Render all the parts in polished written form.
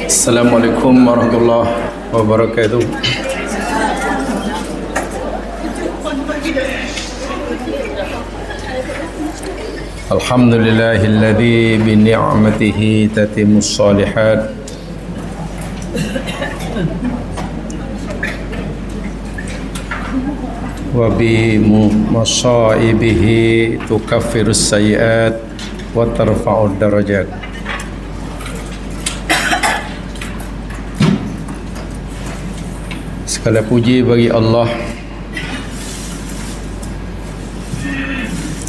Assalamualaikum warahmatullahi wabarakatuh. Alhamdulillahilladzi bi ni'matihi tatimmus shalihat wa bi masaibihi tukaffirus sayyi'at wa tarfa'ud darajat. Segala puji bagi Allah,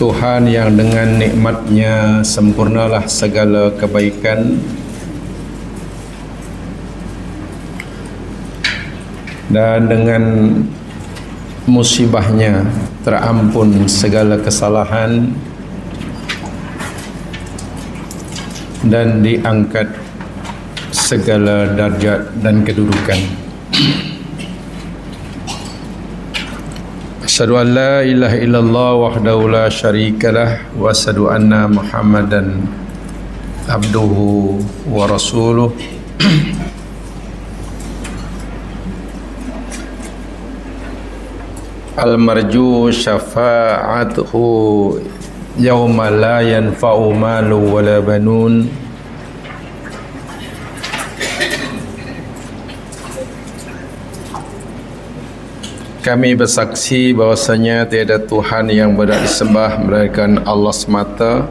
Tuhan yang dengan nikmatnya sempurnalah segala kebaikan, dan dengan musibahnya terampun segala kesalahan dan diangkat segala darjat dan kedudukan. Asyhadu an la ilaha illallah wahdahu la syarikalah wa asyhadu anna Muhammadan abduhu wa rasuluh. Al-marju syafa'atuhu yawma la yanfa'u malu wala banun. Kami bersaksi bahwasanya tiada Tuhan yang berhak disembah melainkan Allah semata,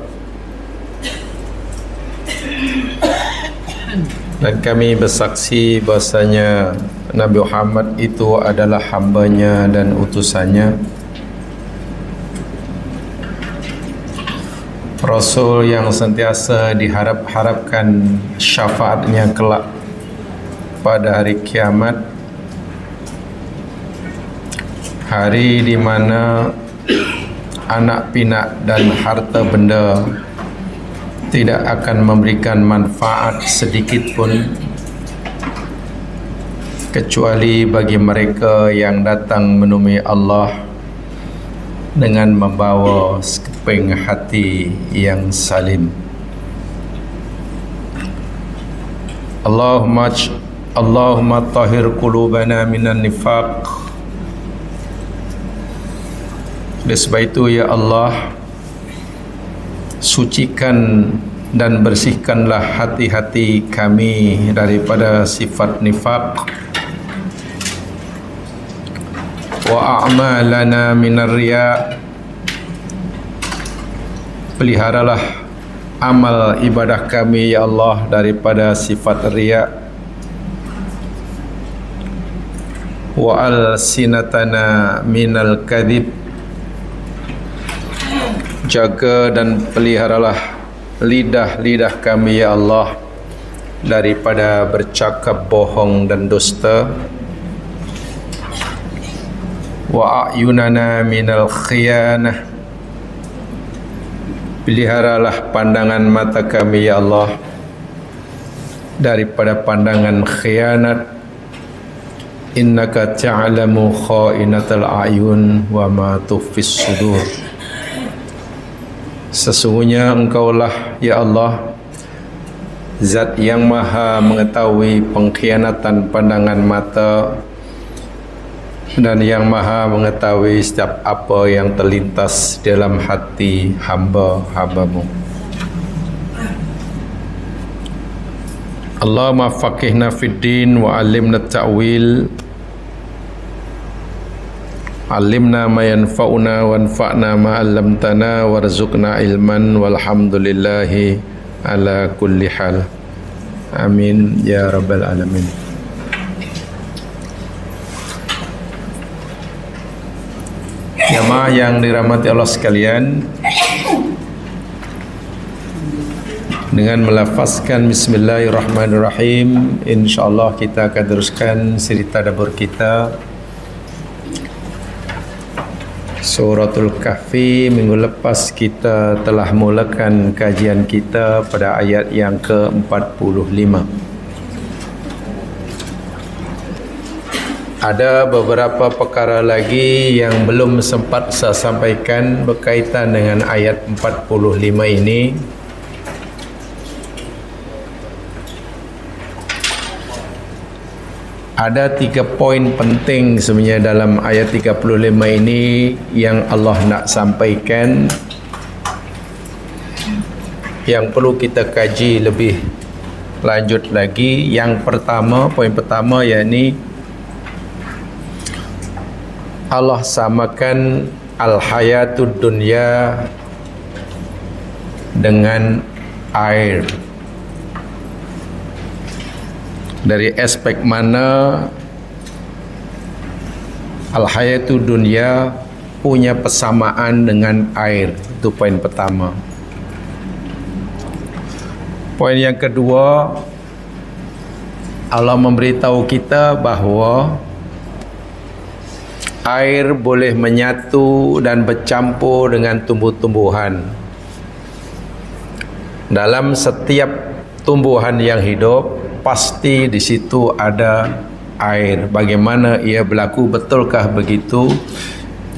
dan kami bersaksi bahwasanya Nabi Muhammad itu adalah hambanya dan utusannya, Rasul yang sentiasa diharap-harapkan syafaatnya kelak pada hari kiamat, hari di mana anak pinak dan harta benda tidak akan memberikan manfaat sedikit pun kecuali bagi mereka yang datang menemui Allah dengan membawa sekeping hati yang salim. Allahumma tahhir qulubana minan nifaq. Oleh sebab itu, ya Allah, sucikan dan bersihkanlah hati-hati kami daripada sifat nifaq, wa a'malana minar riya. Peliharalah amal ibadah kami, ya Allah, daripada sifat riya. Wa al-sinatana minal kadhib. Jaga dan peliharalah lidah-lidah kami, ya Allah, daripada bercakap bohong dan dusta. Wa a'yunana minal khiyanah. Peliharalah pandangan mata kami, ya Allah, daripada pandangan khianat. Innaka ta'lamu kha'inatal a'yun wa ma tukhfis sudur. Sesungguhnya Engkaulah, ya Allah, Zat yang maha mengetahui pengkhianatan pandangan mata dan yang maha mengetahui setiap apa yang terlintas dalam hati hamba-hambamu. Allahumma faqihna fid din wa alimna ta'wil. Alimna ma yanfa'una wanfa'na ma 'allamtana warzuqna ilman walhamdulillahi ala kulli hal. Amin ya rabbal alamin. Jamaah yang dirahmati Allah sekalian, dengan melafazkan bismillahirrahmanirrahim, insyaallah kita akan teruskan cerita dapur kita Suratul Kahfi. Minggu lepas kita telah mulakan kajian kita pada ayat yang ke-45. Ada beberapa perkara lagi yang belum sempat saya sampaikan berkaitan dengan ayat 45 ini. Ada 3 poin penting sebenarnya dalam ayat 35 ini yang Allah nak sampaikan, yang perlu kita kaji lebih lanjut lagi. Yang pertama, poin pertama, yakni Allah samakan al-hayatud dunya dengan air. Dari aspek mana al-hayatud dunya punya persamaan dengan air? Itu poin pertama. Poin yang kedua, Allah memberitahu kita bahawa air boleh menyatu dan bercampur dengan tumbuh-tumbuhan. Dalam setiap tumbuhan yang hidup, pasti di situ ada air. Bagaimana ia berlaku, betulkah begitu?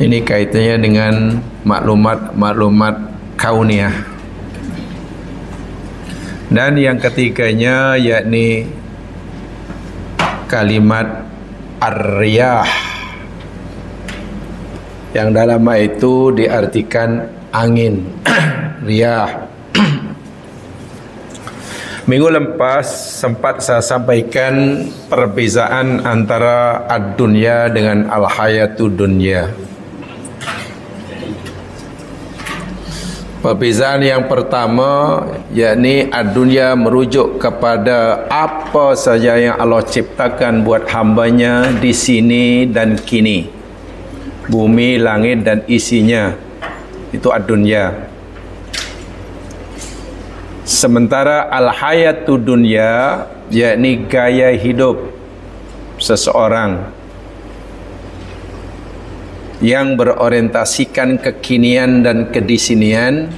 Ini kaitannya dengan maklumat kauniyah. Dan yang ketiganya yakni kalimat ar-riyah, yang dalam itu diartikan angin. Riyah. Minggu lepas sempat saya sampaikan perbezaan antara ad-dunya dengan al-hayatud dunya. Perbezaan yang pertama, yakni ad-dunya merujuk kepada apa saja yang Allah ciptakan buat hambanya di sini dan kini. Bumi, langit dan isinya. Itu ad-dunya. Sementara al-hayatud dunya yakni gaya hidup seseorang yang berorientasikan kekinian dan kedisinian,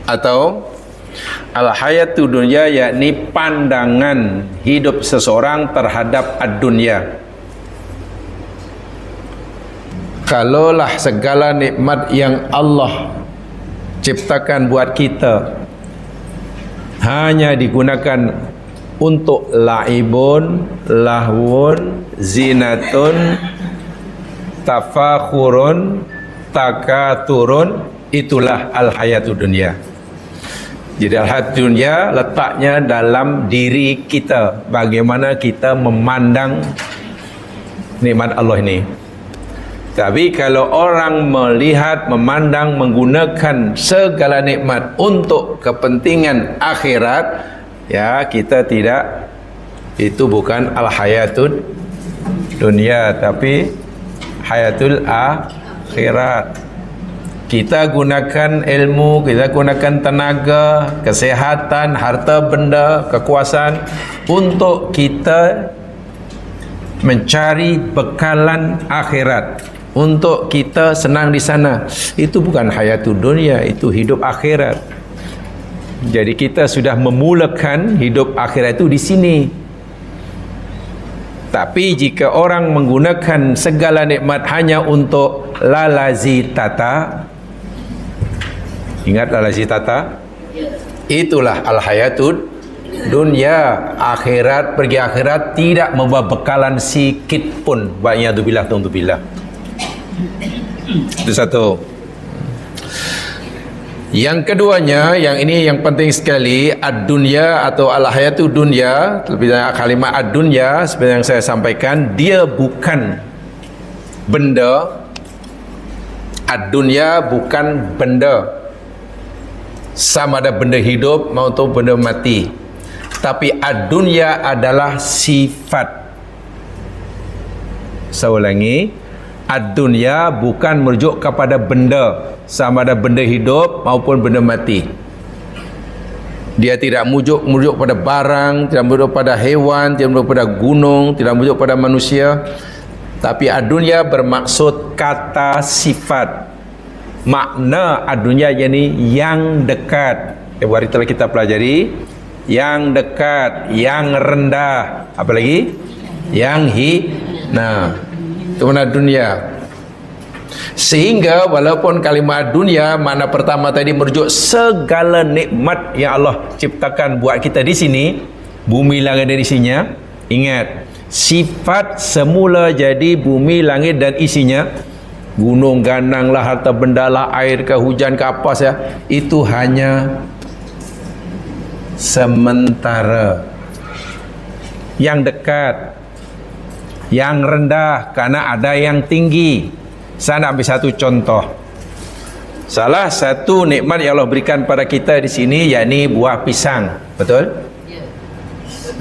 atau al-hayatud dunya yakni pandangan hidup seseorang terhadap ad-dunya. Kalaulah segala nikmat yang Allah ciptakan buat kita hanya digunakan untuk laibun, lahwun, zinatun, tafakhurun, takaturun, itulah al-hayatud dunya. Jadi al-hayatud dunya letaknya dalam diri kita, bagaimana kita memandang nikmat Allah ini. Tapi kalau orang melihat, memandang, menggunakan segala nikmat untuk kepentingan akhirat, ya kita tidak, itu bukan al-hayatud dunia, tapi hayatul akhirat. Kita gunakan ilmu, kita gunakan tenaga, kesehatan, harta benda, kekuasaan untuk kita mencari bekalan akhirat, untuk kita senang di sana. Itu bukan hayatud dunia, itu hidup akhirat. Jadi kita sudah memulakan hidup akhirat itu di sini. Tapi jika orang menggunakan segala nikmat hanya untuk lalazitata, ingat lalazitata? Itulah al-hayatud dunia. Akhirat, pergi akhirat tidak membawa bekalan sikit pun. Wa'iyadzubillah, ta'udzubillah. Itu satu. Yang keduanya, yang ini yang penting sekali, ad-dunya atau al-hayatud dunya, lebih banyak kalimat ad-dunya seperti yang saya sampaikan, dia bukan benda. Ad-dunya bukan benda, sama ada benda hidup maupun benda mati. Tapi ad-dunya adalah sifat. Saya ulangi, ad-dunya bukan merujuk kepada benda, sama ada benda hidup maupun benda mati. Dia tidak merujuk pada barang, tidak merujuk pada hewan, tidak merujuk pada gunung, tidak merujuk pada manusia. Tapi ad-dunya bermaksud kata sifat. Makna ad-dunya yakni yang dekat. Hari telah kita pelajari yang dekat, yang rendah, apa lagi? Yang nah, itu mana dunia. Sehingga walaupun kalimat dunia makna pertama tadi merujuk segala nikmat yang Allah ciptakan buat kita di sini, bumi langit dan isinya, ingat Sifat semula jadi bumi, langit dan isinya, gunung, ganang lah, harta benda lah, air ke, hujan ke, apa saja, itu hanya sementara. Yang dekat, yang rendah, karena ada yang tinggi. Saya nak ambil satu contoh. Salah satu nikmat yang Allah berikan pada kita di sini, yakni buah pisang. Betul?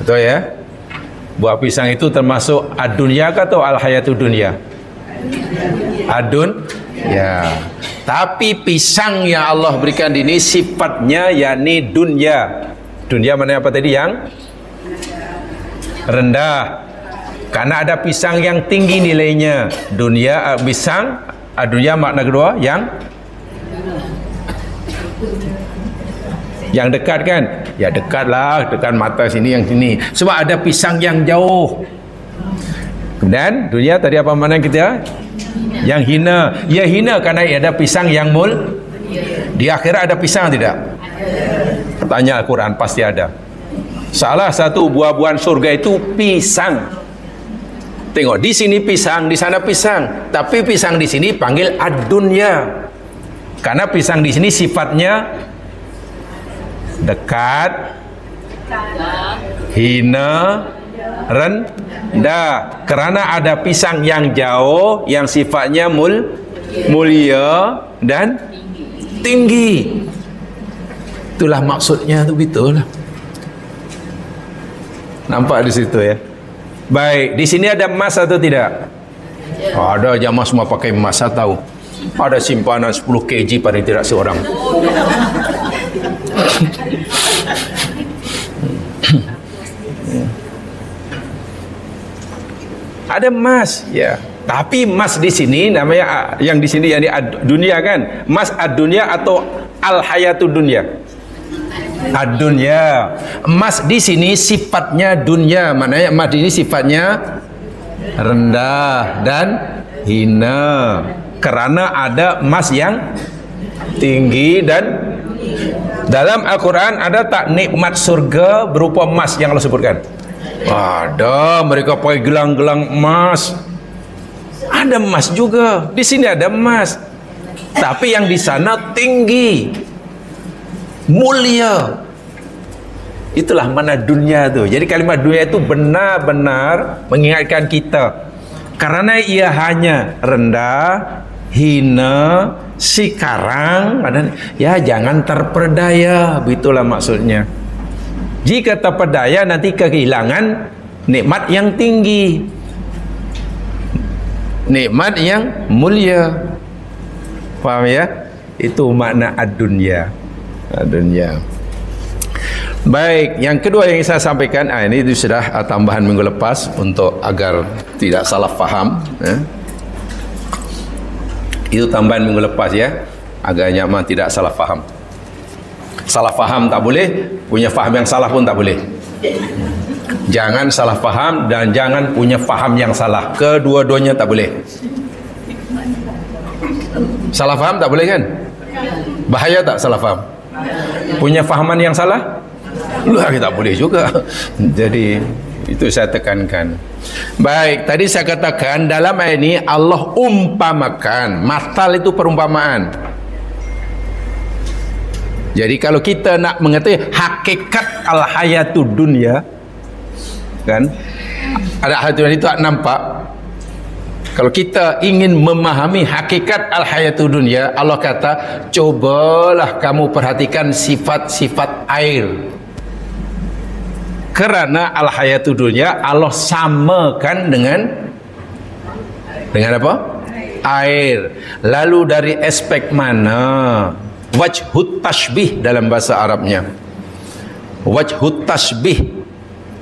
Betul ya? Buah pisang itu termasuk ad-dunya atau al-hayatu dunya? Adun, ya. Tapi pisang yang Allah berikan ini sifatnya yakni dunya. Dunya mana apa tadi? Yang rendah. Karena ada pisang yang tinggi nilainya. Dunya, pisang, dunya makna kedua yang dekat kan? Ya dekatlah, dekat mata sini, yang sini. Sebab ada pisang yang jauh. Kemudian dunia tadi apa makna kita? Yang hina. Ya hina karena ada pisang yang di akhirat ada pisang tidak? Tanya Al-Quran, pasti ada. Salah satu buah-buahan surga itu pisang. Tengok, di sini pisang, di sana pisang. Tapi pisang di sini panggil ad-dunya. Karena pisang di sini sifatnya dekat, hina, rendah. Karena ada pisang yang jauh, yang sifatnya mulia dan tinggi. Itulah maksudnya, itu betul. Nampak di situ ya. Baik, di sini ada emas atau tidak? Ada, jamaah semua pakai emas, saya tahu. Ada simpanan 10 kg pada tidak seorang. Ada emas, ya. Tapi emas di sini namanya, yang di sini yakni dunia kan? Emas ad-dunya atau al-hayatu dunya? Ad-dunya. Emas di sini sifatnya dunya, maknanya emas ini sifatnya rendah dan hina. Karena ada emas yang tinggi. Dan dalam Al-Quran ada tak nikmat surga berupa emas yang Allah sebutkan? Ada, mereka pakai gelang-gelang emas. Ada emas juga. Di sini ada emas. Tapi yang di sana tinggi, mulia. Itulah mana dunia tu. Jadi kalimat dunia itu benar-benar mengingatkan kita. Karena ia hanya rendah, hina, sekarang, ya jangan terperdaya. Begitulah maksudnya. Jika terperdaya nanti kehilangan nikmat yang tinggi, nikmat yang mulia. Paham ya? Itu makna ad-dunya. Ad-dunya. Baik, yang kedua yang saya sampaikan, ini itu sudah tambahan minggu lepas untuk agar tidak salah faham. Itu tambahan minggu lepas ya, agar nyaman tidak salah faham. Salah faham tak boleh, punya faham yang salah pun tak boleh. Jangan salah faham dan jangan punya faham yang salah. Kedua-duanya tak boleh. Salah faham tak boleh kan? Bahaya tak salah faham? Punya fahaman yang salah? Kita boleh juga. Jadi itu saya tekankan. Baik, tadi saya katakan dalam ayat ini Allah umpamakan. Mathal itu perumpamaan. Jadi kalau kita nak mengetahui hakikat al-hayatud dunya, kan? Ada hayatud dunya itu tak nampak. Kalau kita ingin memahami hakikat al-hayatud dunya, Allah kata, cobalah kamu perhatikan sifat-sifat air. Karena al-hayatud dunya Allah samakan dengan apa? Air. Lalu dari aspek mana? Wajhut tashbih dalam bahasa Arabnya. Wajhut tashbih,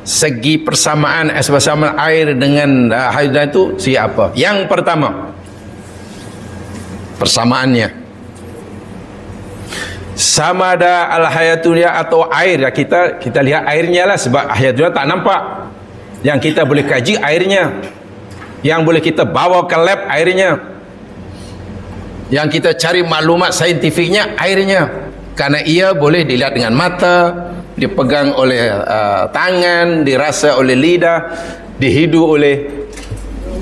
segi persamaan, persamaan air dengan hayat itu siapa? Yang pertama, persamaannya sama ada al-hayatunya atau air ya, kita lihat airnya lah, sebab hayatunya tak nampak. Yang kita boleh kaji airnya, yang boleh kita bawa ke lab airnya, yang kita cari maklumat saintifiknya airnya. Karena ia boleh dilihat dengan mata, dipegang oleh tangan, dirasa oleh lidah, dihidu oleh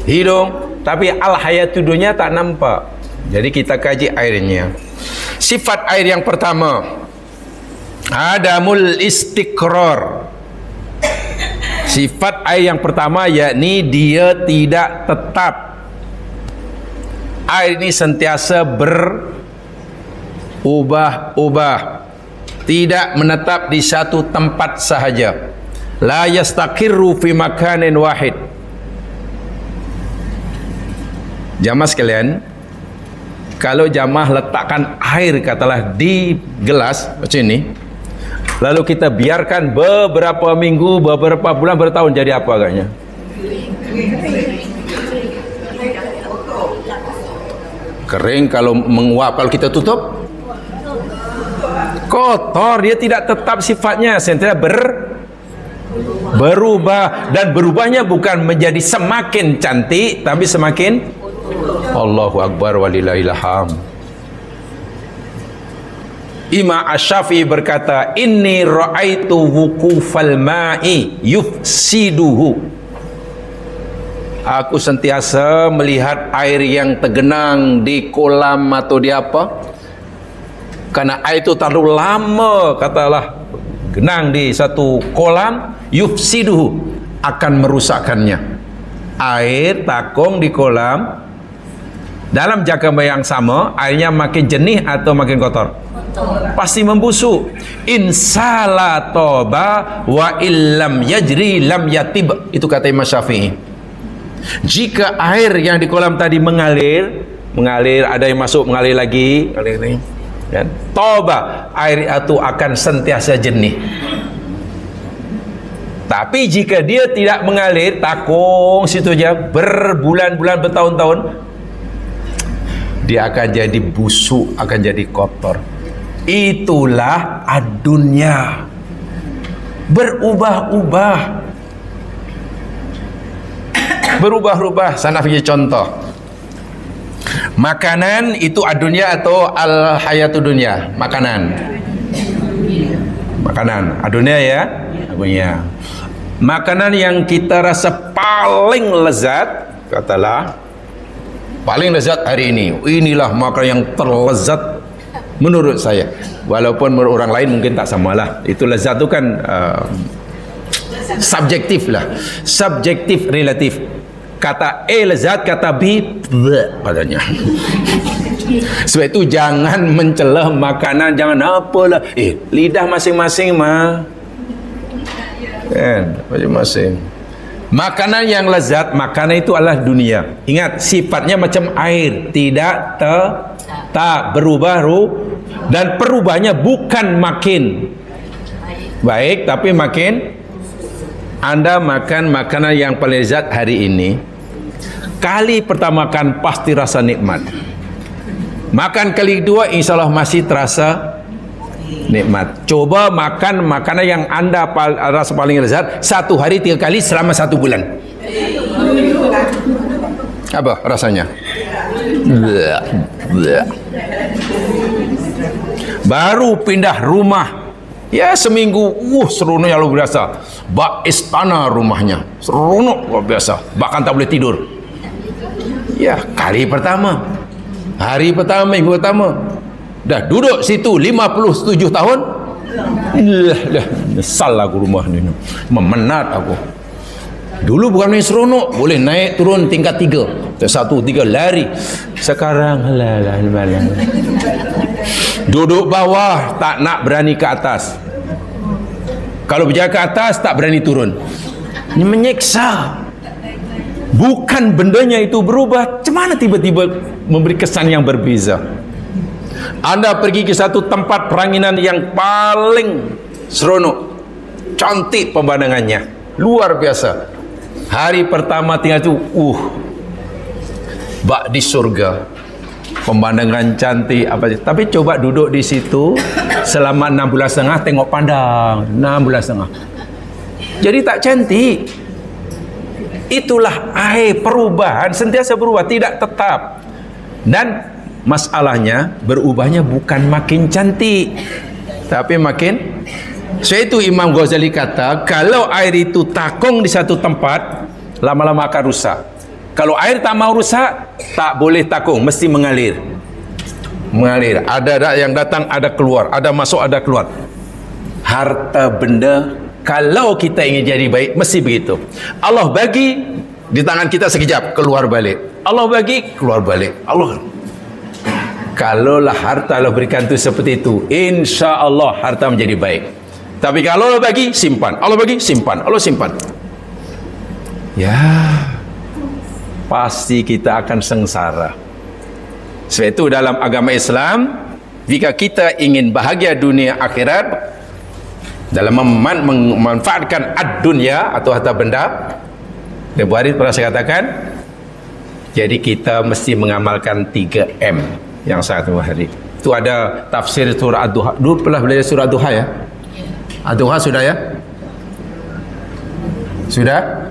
hidung, tapi al-hayatu dunya tak nampak. Jadi kita kaji airnya. Sifat air yang pertama, adamul istiqrar. Sifat air yang pertama yakni dia tidak tetap. Air ini sentiasa berubah-ubah, tidak menetap di satu tempat sahaja. La yastaqirru fi makanin wahid. Jamaah sekalian, kalau jamaah letakkan air katalah di gelas macam ini, lalu kita biarkan beberapa minggu, beberapa bulan, bertahun, jadi apa agaknya? Kering. Kalau menguap, kalau kita tutup kotor. Dia tidak tetap sifatnya, sentiasa berubah, dan berubahnya bukan menjadi semakin cantik, tapi semakin Allahu Akbar walillahil hamd. Imam Asy-Syafi'i berkata, inni ra'aitu wuqufal ma'i yufsiduhu. Aku sentiasa melihat air yang tergenang di kolam atau di apa, karena air itu terlalu lama katalah genang di satu kolam, yufsiduhu, akan merusakkannya. Air takung di kolam, dalam jangka yang sama airnya makin jernih atau makin kotor? Pasti membusuk. Insala toba wa illam yajri lam yatib. Itu kata Imam Syafi'i. Jika air yang di kolam tadi mengalir, ada yang masuk, mengalir lagi, dan toba, air itu akan sentiasa jernih. Tapi jika dia tidak mengalir, takung situ aja berbulan-bulan, bertahun-tahun, dia akan jadi busuk, akan jadi kotor. Itulah ad-dunya, berubah-ubah, berubah-ubah. Sana pergi contoh. Makanan itu ad-dunya atau al-hayatu dunya? Makanan. Makanan. Ad-dunya ya? Ad-dunya. Makanan yang kita rasa paling lezat, katalah paling lezat hari ini, inilah makanan yang terlezat menurut saya. Walaupun menurut orang lain mungkin tak samalah. Itu lezat itu kan subjektif lah, subjektif relatif. Kata A lezat, kata B katanya. Sebab itu jangan mencelah makanan, jangan apalah. Lidah masing-masing mah, kan, masing-masing. Makanan yang lezat, makanan itu adalah dunia. Ingat, sifatnya macam air, tidak tak berubah, dan perubahannya bukan makin baik, tapi makin. Anda makan makanan yang paling lezat hari ini, kali pertama makan pasti rasa nikmat. Makan kali kedua insyaAllah masih terasa nikmat. Coba makan makanan yang Anda rasa paling lezat 1 hari 3 kali selama 1 bulan. Apa rasanya? Baru pindah rumah, ya seminggu, seronok yang luar biasa. Bak istana rumahnya, seronok luar biasa, bahkan tak boleh tidur. Ya, kali pertama, hari pertama, minggu pertama, dah duduk situ 57 tahun. Nyesal aku rumah ni, memenat aku. Dulu bukan main seronok, boleh naik turun tingkat 3, 1, 3 lari. Sekarang duduk bawah tak nak berani ke atas. Kalau berjalan ke atas tak berani turun. Ini menyiksa. Bukan bendanya itu berubah, macam mana tiba-tiba memberi kesan yang berbeza. Anda pergi ke satu tempat peranginan yang paling seronok, cantik pemandangannya, luar biasa. Hari pertama tinggal itu, bak di surga, pemandangan cantik apa. Tapi coba duduk di situ selama 6 bulan setengah, tengok pandang 6 bulan setengah, jadi tak cantik. Itulah air, perubahan, sentiasa berubah, tidak tetap. Dan masalahnya berubahnya bukan makin cantik, tapi makin. So itu Imam Ghazali kata, kalau air itu takung di satu tempat, lama-lama akan rusak. Kalau air tak mau rusak, tak boleh takung, mesti mengalir. Mengalir. Ada yang datang, ada keluar, ada masuk, ada keluar. Harta benda, kalau kita ingin jadi baik, mesti begitu. Allah bagi di tangan kita sekejap, keluar balik. Allah bagi, keluar balik. Allah. Kalaulah harta Allah berikan itu seperti itu, insya Allah harta menjadi baik. Tapi kalau Allah bagi, simpan. Allah bagi, simpan. Allah simpan. Ya, pasti kita akan sengsara. Sebab itu dalam agama Islam, jika kita ingin bahagia dunia akhirat, dalam memanfaatkan ad-dunya atau harta benda, Ibu Haris pernah saya katakan, jadi kita mesti mengamalkan 3M yang sangat muhari. Itu ada tafsir surah Ad-Duha. Dulu pernah belajar surah Ad-Duha ya? Ad-Duha sudah ya? Sudah?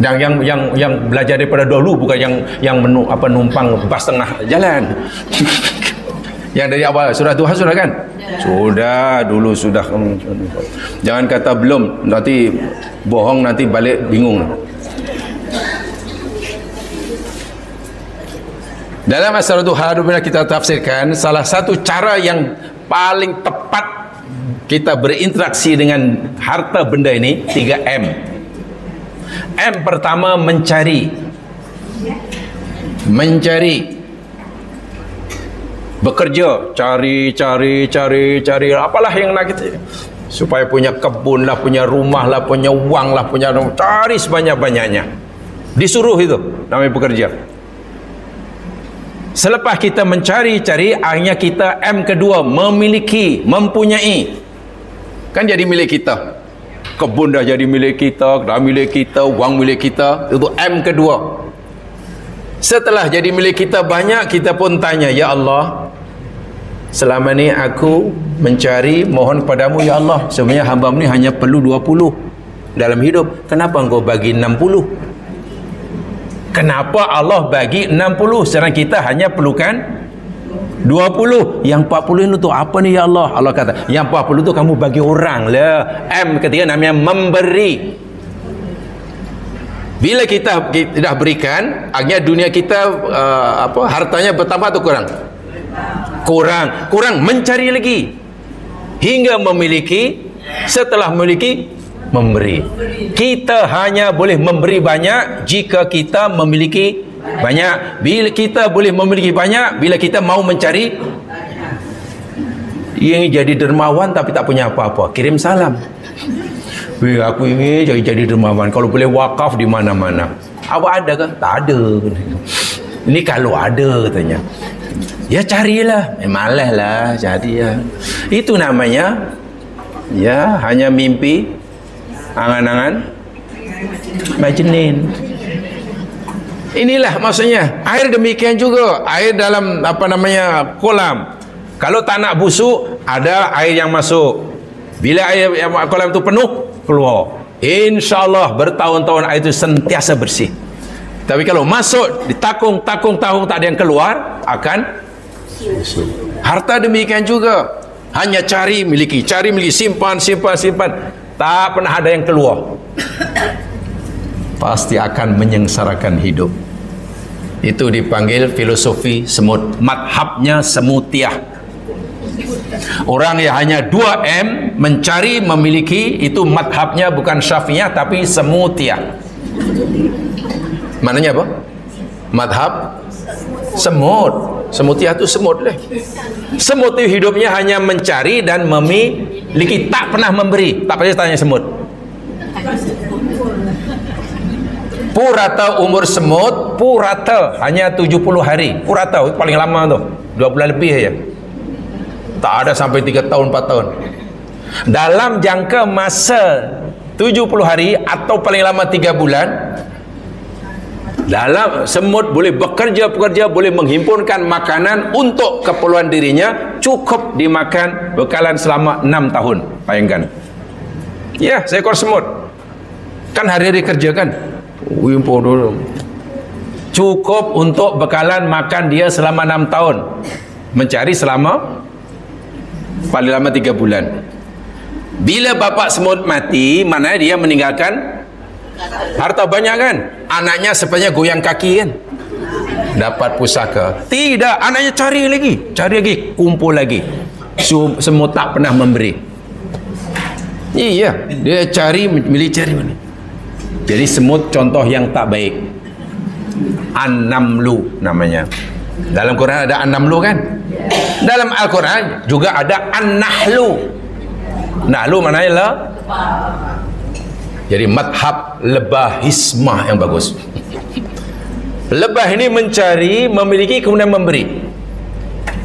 Dan yang belajar daripada dahulu, bukan yang numpang bas tengah jalan. Yang dari awal surah Ad-Duha sudah kan? Sudah, dulu sudah. Jangan kata belum, nanti bohong, nanti balik bingung. Dalam surah Ad-Duha bila kita tafsirkan, salah satu cara yang paling tepat kita berinteraksi dengan harta benda ini 3M. M pertama, mencari. Bekerja, cari, apalah yang nak kita, supaya punya kebun lah, punya rumah lah, punya wang lah, punya, cari sebanyak-banyaknya. Disuruh itu namanya bekerja. Selepas kita mencari, akhirnya kita M kedua, memiliki, mempunyai. Kan jadi milik kita. Kebun dah jadi milik kita, dah milik kita, wang milik kita. Itu M kedua. Setelah jadi milik kita banyak, kita pun tanya, ya Allah, selama ni aku mencari, mohon padamu ya Allah, sebenarnya hamba ni hanya perlu 20 dalam hidup. Kenapa engkau bagi 60? Kenapa Allah bagi 60 sedangkan kita hanya perlukan 20? Yang 40 itu apa ni ya Allah? Allah kata, yang 40 itu kamu bagi orang lah. M ketiga namanya memberi. Bila kita dah berikan, akhirnya dunia kita hartanya bertambah atau kurang? Kurang, mencari lagi hingga memiliki. Setelah memiliki, memberi. Kita hanya boleh memberi banyak jika kita memiliki banyak. Bila kita boleh memiliki banyak bila kita mau mencari. Yang jadi dermawan tapi tak punya apa-apa, kirim salam. Aku ingin jadi dermawan, kalau boleh wakaf di mana-mana. Awak ada ke? Tak ada. Ini kalau ada katanya. Ya carilah. Malas lah cari ya. Itu namanya ya hanya mimpi, angan-angan, majenin. Inilah maksudnya. Air demikian juga. Air dalam kolam. Kalau tak nak busuk, ada air yang masuk. Bila air kolam itu penuh, keluar. InsyaAllah bertahun-tahun air itu sentiasa bersih. Tapi kalau masuk di takung tak ada yang keluar, akan harta demikian juga. Hanya cari miliki, simpan. Tak pernah ada yang keluar. Pasti akan menyengsarakan hidup. Itu dipanggil filosofi semut. Madhabnya semutiah. Orang yang hanya 2M, mencari, memiliki, itu madhabnya bukan Syafi'iyah tapi semutiah. Maknanya apa? Madhab semut. Semutiah itu semut lah. Semut itu hidupnya hanya mencari dan memiliki, tak pernah memberi. Tak pernah tanya semut. Purata umur semut, purata hanya 70 hari. Purata itu paling lama tu, 2 bulan lebih saja. Tak ada sampai 3 tahun, 4 tahun. Dalam jangka masa 70 hari atau paling lama 3 bulan, dalam semut boleh bekerja, boleh menghimpunkan makanan untuk keperluan dirinya, cukup dimakan bekalan selama 6 tahun. Bayangkan. Ya, seekor semut. Kan hari-hari kerja kan? Himpun dulu. Cukup untuk bekalan makan dia selama 6 tahun. Mencari selama paling lama 3 bulan. Bila bapak semut mati, mana dia meninggalkan Harta banyak kan? Anaknya sebenarnya goyang kaki kan? Dapat pusaka. Tidak, anaknya cari lagi, kumpul lagi. Semua tak pernah memberi. Iya, dia cari mana. Jadi semut contoh yang tak baik. An-Namlu namanya. Dalam Quran ada An-Namlu kan? Dalam Al-Quran juga ada An-Nahlu. Nahlu maknanya lah. Jadi madhab lebah hismah yang bagus. Lebah ini mencari, memiliki, kemudian memberi.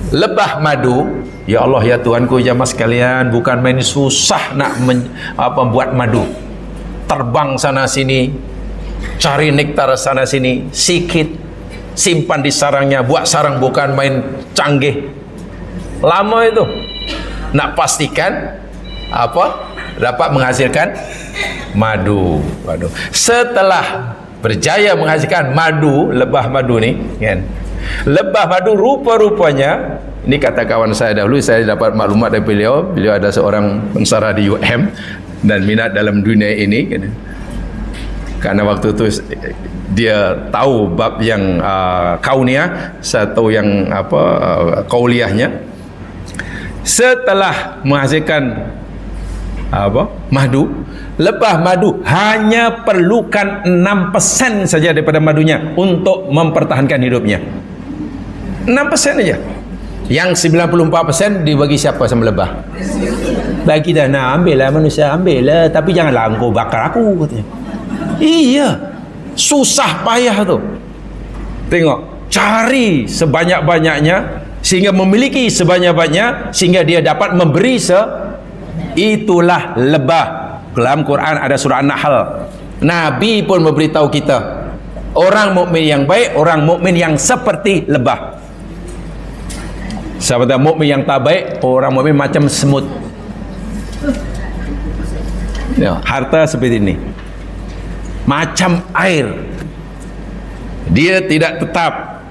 Lebah madu, ya Allah ya Tuhanku jamaah sekalian, bukan main susah nak buat madu. Terbang sana sini, cari nektar sana sini, sikit, simpan di sarangnya, buat sarang bukan main canggih. Lama itu. Nak pastikan dapat menghasilkan madu. Setelah berjaya menghasilkan madu, lebah madu ni kan, lebah madu rupa-rupanya, ini kata kawan saya dahulu, saya dapat maklumat dari beliau ada seorang pensara di UM dan minat dalam dunia ini kan. Karena waktu itu dia tahu bab yang kauniyah, saya tahu yang qauliyahnya. Setelah menghasilkan madu, lebah madu hanya perlukan 6% saja daripada madunya untuk mempertahankan hidupnya. 6% saja. Yang 94% dibagi siapa sama lebah? Bagi dah. Nah, ambillah manusia, ambillah, tapi janganlah engkau bakar aku, katanya. Iya, susah payah tu. Tengok, cari sebanyak-banyaknya sehingga memiliki sebanyak-banyaknya sehingga dia dapat memberi itulah lebah. Dalam Quran ada surah An-Nahl. Nabi pun memberitahu kita, orang mukmin yang baik, orang mukmin yang seperti lebah. Sahabat mukmin yang tak baik, orang mukmin macam semut. Ya, harta seperti ini. Macam air. Dia tidak tetap,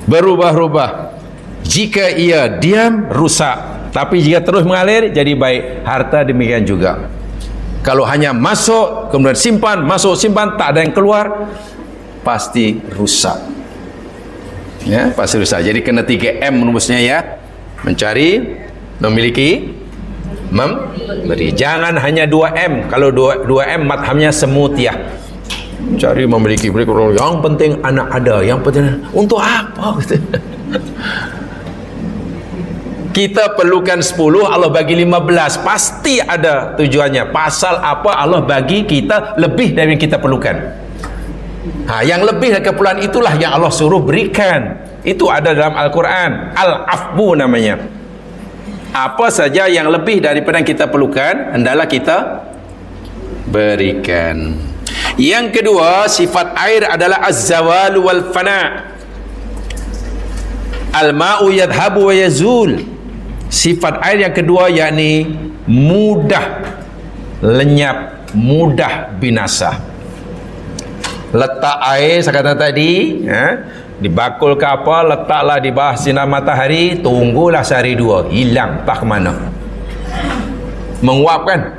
berubah-ubah. Jika ia diam, rusak. Tapi jika terus mengalir, jadi baik. Harta demikian juga. Kalau hanya masuk, kemudian simpan, masuk, simpan, tak ada yang keluar, pasti rusak. Ya, pasti rusak. Jadi kena 3M rumusnya ya. Mencari, memiliki, memberi. Jangan hanya 2M. Kalau 2M madhamnya semutiah. Cari, memiliki, beri. Yang penting anak ada. Yang penting untuk apa? Kita perlukan 10, Allah bagi 15. Pasti ada tujuannya. Pasal apa Allah bagi kita lebih dari yang kita perlukan. Yang lebih dari keperluan itulah yang Allah suruh berikan. Itu ada dalam Al-Quran. Al-Afbu namanya. Apa saja yang lebih daripada yang kita perlukan, hendaklah kita berikan. Yang kedua, sifat air adalah az-zawal wal fana. Al-ma'u yadhabu wa yazul. Sifat air yang kedua yakni mudah lenyap, mudah binasa. Letak air saya kata tadi, dibakul ke apa, letaklah di bawah sinar matahari, tunggulah sehari dua, hilang, tak ke mana. Menguap kan?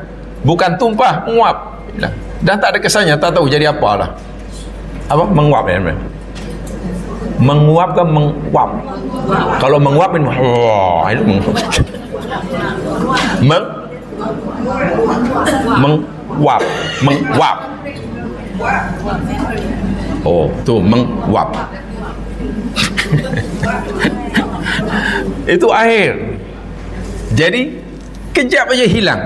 Bukan tumpah, menguap. Dah tak ada kesannya, tak tahu jadi apa lah. Apa? Menguap ya, menguap ke menguap? Kalau menguap itu menguap. Oh, tu menguap. Itu air. Jadi kejap aja hilang.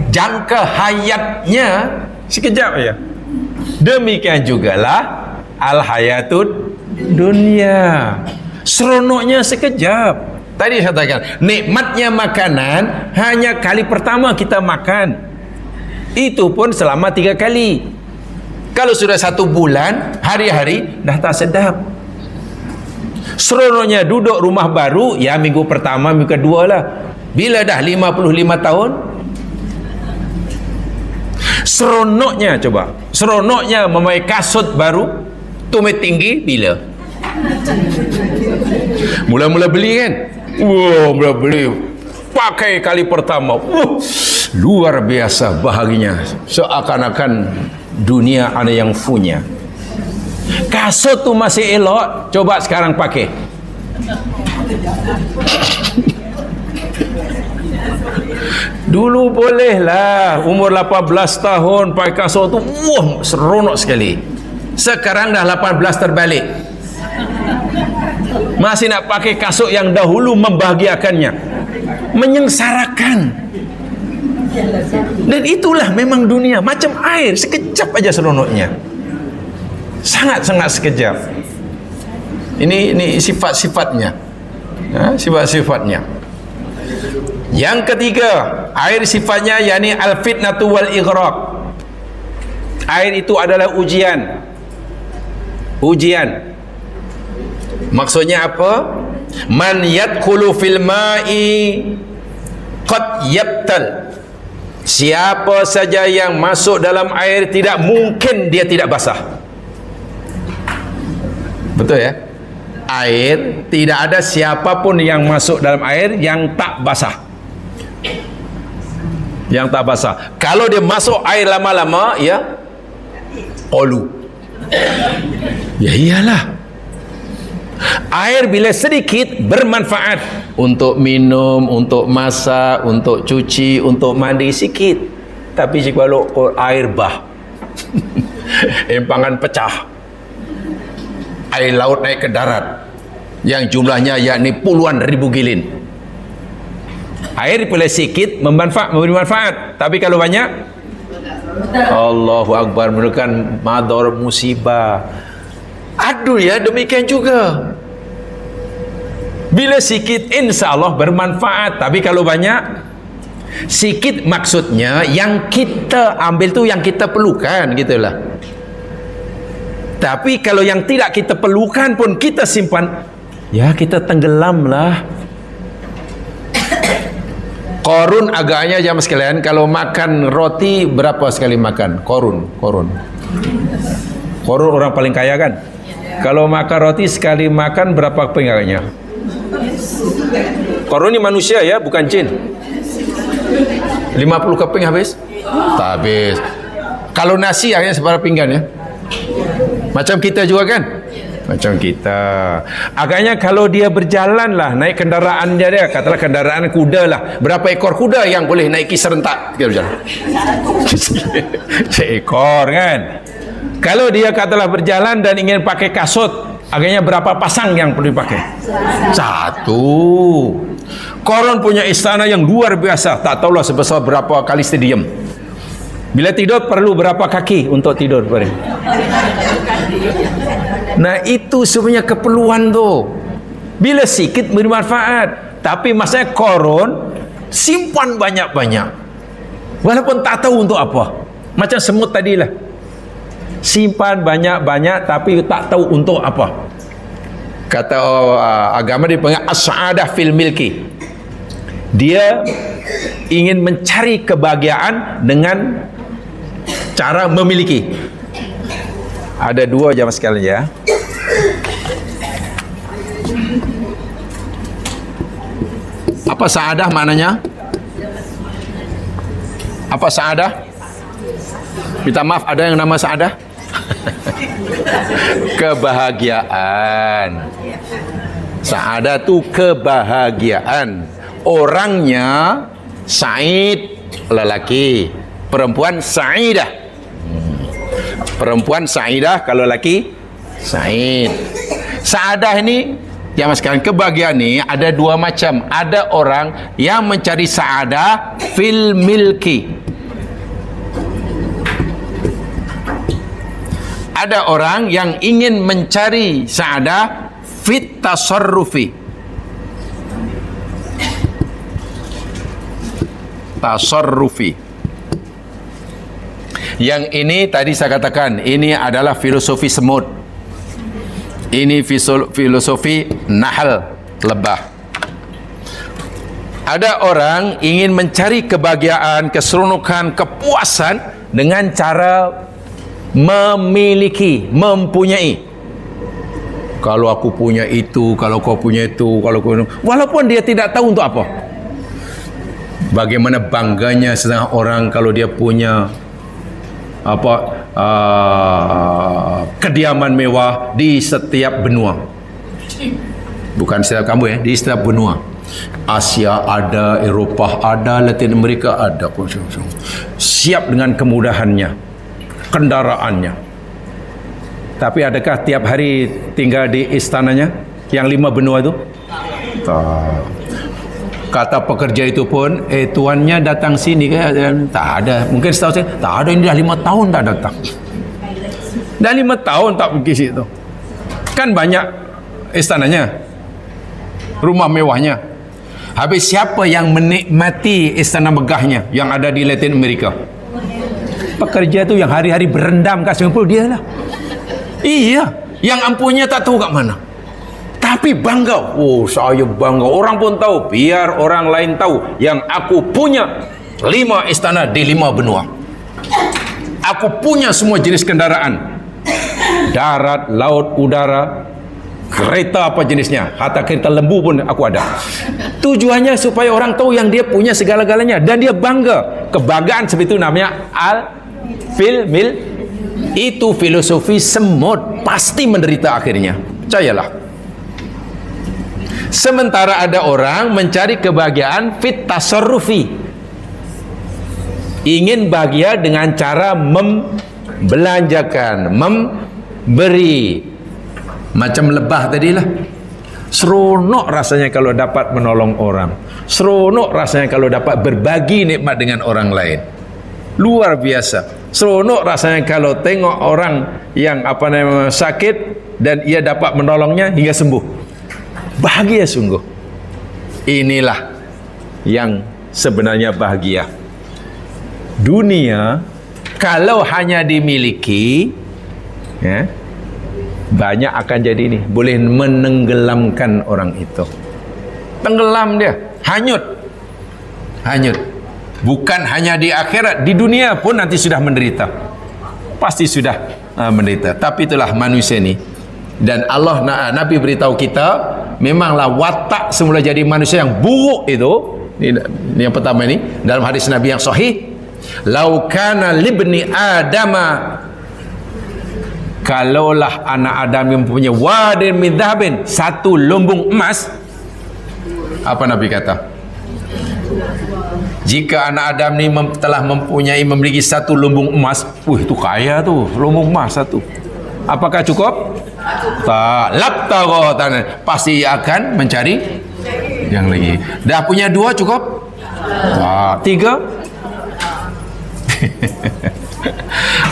Jangka hayatnya sekejap aja. Demikian jugalah al-hayatud dunia. Seronoknya sekejap. Tadi saya katakan, nikmatnya makanan hanya kali pertama kita makan. Itu pun selama 3 kali. Kalau sudah 1 bulan, hari-hari dah tak sedap. Seronoknya duduk rumah baru, ya minggu pertama, minggu kedua lah. Bila dah 55 tahun, seronoknya coba. Seronoknya memakai kasut baru, tumit tinggi bila? Mula-mula beli kan? Mula beli pakai kali pertama. luar biasa bahagianya, seakan-akan dunia ada yang punya. Kasut tu masih elok, coba sekarang pakai. Dulu bolehlah umur 18 tahun pakai kasut tu, wah, seronok sekali. Sekarang dah 18 terbalik, masih nak pakai kasut yang dahulu membahagiakannya, menyengsarakan. Dan itulah memang dunia, macam air, sekejap aja seronoknya, sangat-sangat sekejap. Ini sifat-sifatnya, sifat-sifatnya. Yang ketiga, air sifatnya yakni al-fitnatu wal ighraq. Air itu adalah ujian. Ujian. Maksudnya apa? Man yadkhulu fil ma'i qad yabtal. Siapa saja yang masuk dalam air, tidak mungkin dia tidak basah. Betul ya? Air, tidak ada siapapun yang masuk dalam air yang tak basah. Yang tak basah. Kalau dia masuk air lama-lama, ya qalu. Ya iyalah. Air bila sedikit bermanfaat untuk minum, untuk masak, untuk cuci, untuk mandi sikit. Tapi jika air bah, empangan pecah, air laut naik ke darat yang jumlahnya yakni puluhan ribu gilin. Air boleh sikit memberi manfaat, tapi kalau banyak, Allahu Akbar, merupakan madar, musibah. Aduh ya, demikian juga. Bila sikit insya Allah bermanfaat, tapi kalau banyak, sikit maksudnya yang kita ambil tu yang kita perlukan, gitulah. Tapi kalau yang tidak kita perlukan pun kita simpan, ya kita tenggelamlah. Korun agaknya jamaah sekalian, kalau makan roti berapa sekali makan? Korun orang paling kaya kan? Kalau makan roti sekali makan berapa keping agaknya? Korun ini manusia ya, bukan jin. 50 keping habis? Tak habis. Kalau nasi akhirnya seberapa pinggan ya? Macam kita juga kan? Macam kita. Agaknya kalau dia berjalan lah, naik kendaraan dia, katalah kendaraan kuda lah, berapa ekor kuda yang boleh naiki serentak dia berjalan? Seekor kan? Kalau dia katalah berjalan dan ingin pakai kasut, agaknya berapa pasang yang perlu dipakai? Satu. Korun punya istana yang luar biasa, tak tahulah sebesar berapa kali stadium. Bila tidur perlu berapa kaki untuk tidur? Nah itu sebenarnya keperluan tu. Bila sikit beri manfaat, tapi maksudnya korun simpan banyak-banyak, walaupun tak tahu untuk apa. Macam semut tadilah, simpan banyak-banyak tapi tak tahu untuk apa. Kata agama dipanggil as-sa'adah fil milki. Dia ingin mencari kebahagiaan dengan cara memiliki. Ada dua jamaah sekalian ya. Apa sa'adah maknanya? Apa sa'adah? Minta maaf, ada yang nama sa'adah? Kebahagiaan. Sa'adah tu kebahagiaan. Orangnya Sa'id, lelaki. Perempuan Sa'idah. Perempuan Sa'idah, kalau lelaki Sa'id. Sa'adah ini, yang sekarang kebahagiaan ni ada dua macam. Ada orang yang mencari sa'adah fil milki. Ada orang yang ingin mencari sa'adah fit tasarrufi. Tasarrufi. Yang ini tadi saya katakan, ini adalah filosofi semut. Ini filosofi nahal, lebah. Ada orang ingin mencari kebahagiaan, keseronokan, kepuasan dengan cara memiliki, mempunyai. Kalau aku punya itu, kalau kau punya itu, kalau kau, walaupun dia tidak tahu untuk apa. Bagaimana bangganya setengah orang kalau dia punya kediaman mewah di setiap benua. Bukan setiap kamu ya, di setiap benua. Asia ada, Eropah ada, Latin Amerika ada. Siap dengan kemudahannya, kendaraannya. Tapi adakah tiap hari tinggal di istananya yang 5 benua itu? Tak. Kata pekerja itu pun, tuannya datang sini ke? Tak ada. Mungkin setahu saya, tak ada, ini dah 5 tahun tak datang. Dah 5 tahun tak pergi situ. Kan banyak istananya, rumah mewahnya. Habis siapa yang menikmati istana megahnya yang ada di Latin Amerika? Pekerja tu yang hari-hari berendam kat swimming pool, dia lah. Iya, yang ampunya tak tahu kat mana. Tapi bangga, oh saya bangga, orang pun tahu, biar orang lain tahu yang aku punya 5 istana di 5 benua. Aku punya semua jenis kendaraan, darat, laut, udara, kereta apa jenisnya, hatta kereta lembu pun aku ada. Tujuannya supaya orang tahu yang dia punya segala-galanya dan dia bangga. Kebanggaan seperti itu namanya al-fil-mil. Itu filosofi semut, pasti menderita akhirnya, percayalah. Sementara ada orang mencari kebahagiaan fit tasarrufi, ingin bahagia dengan cara membelanjakan, memberi, macam lebah tadilah. Seronok rasanya kalau dapat menolong orang, seronok rasanya kalau dapat berbagi nikmat dengan orang lain, luar biasa. Seronok rasanya kalau tengok orang yang sakit dan ia dapat menolongnya hingga sembuh. Bahagia sungguh. Inilah yang sebenarnya bahagia. Dunia kalau hanya dimiliki, ya, banyak akan jadi ini, boleh menenggelamkan orang itu. Tenggelam dia, hanyut. Hanyut. Bukan hanya di akhirat, di dunia pun nanti sudah menderita. Pasti sudah menderita. Tapi itulah manusia ini. Dan Allah, Nabi beritahu kita, memanglah watak semula jadi manusia yang buruk itu. Ini yang pertama ini dalam hadis Nabi yang sahih, lau kana libni adama, kalaulah anak Adam yang mempunyai wadin min dhahabin, 1 lumbung emas. Apa Nabi kata? Jika anak Adam ni telah memiliki 1 lumbung emas, itu kaya tu, lumbung emas 1. Apakah cukup? Tak, labtagha, pasti akan mencari yang lagi. Dah punya 2 cukup? Tak. 3?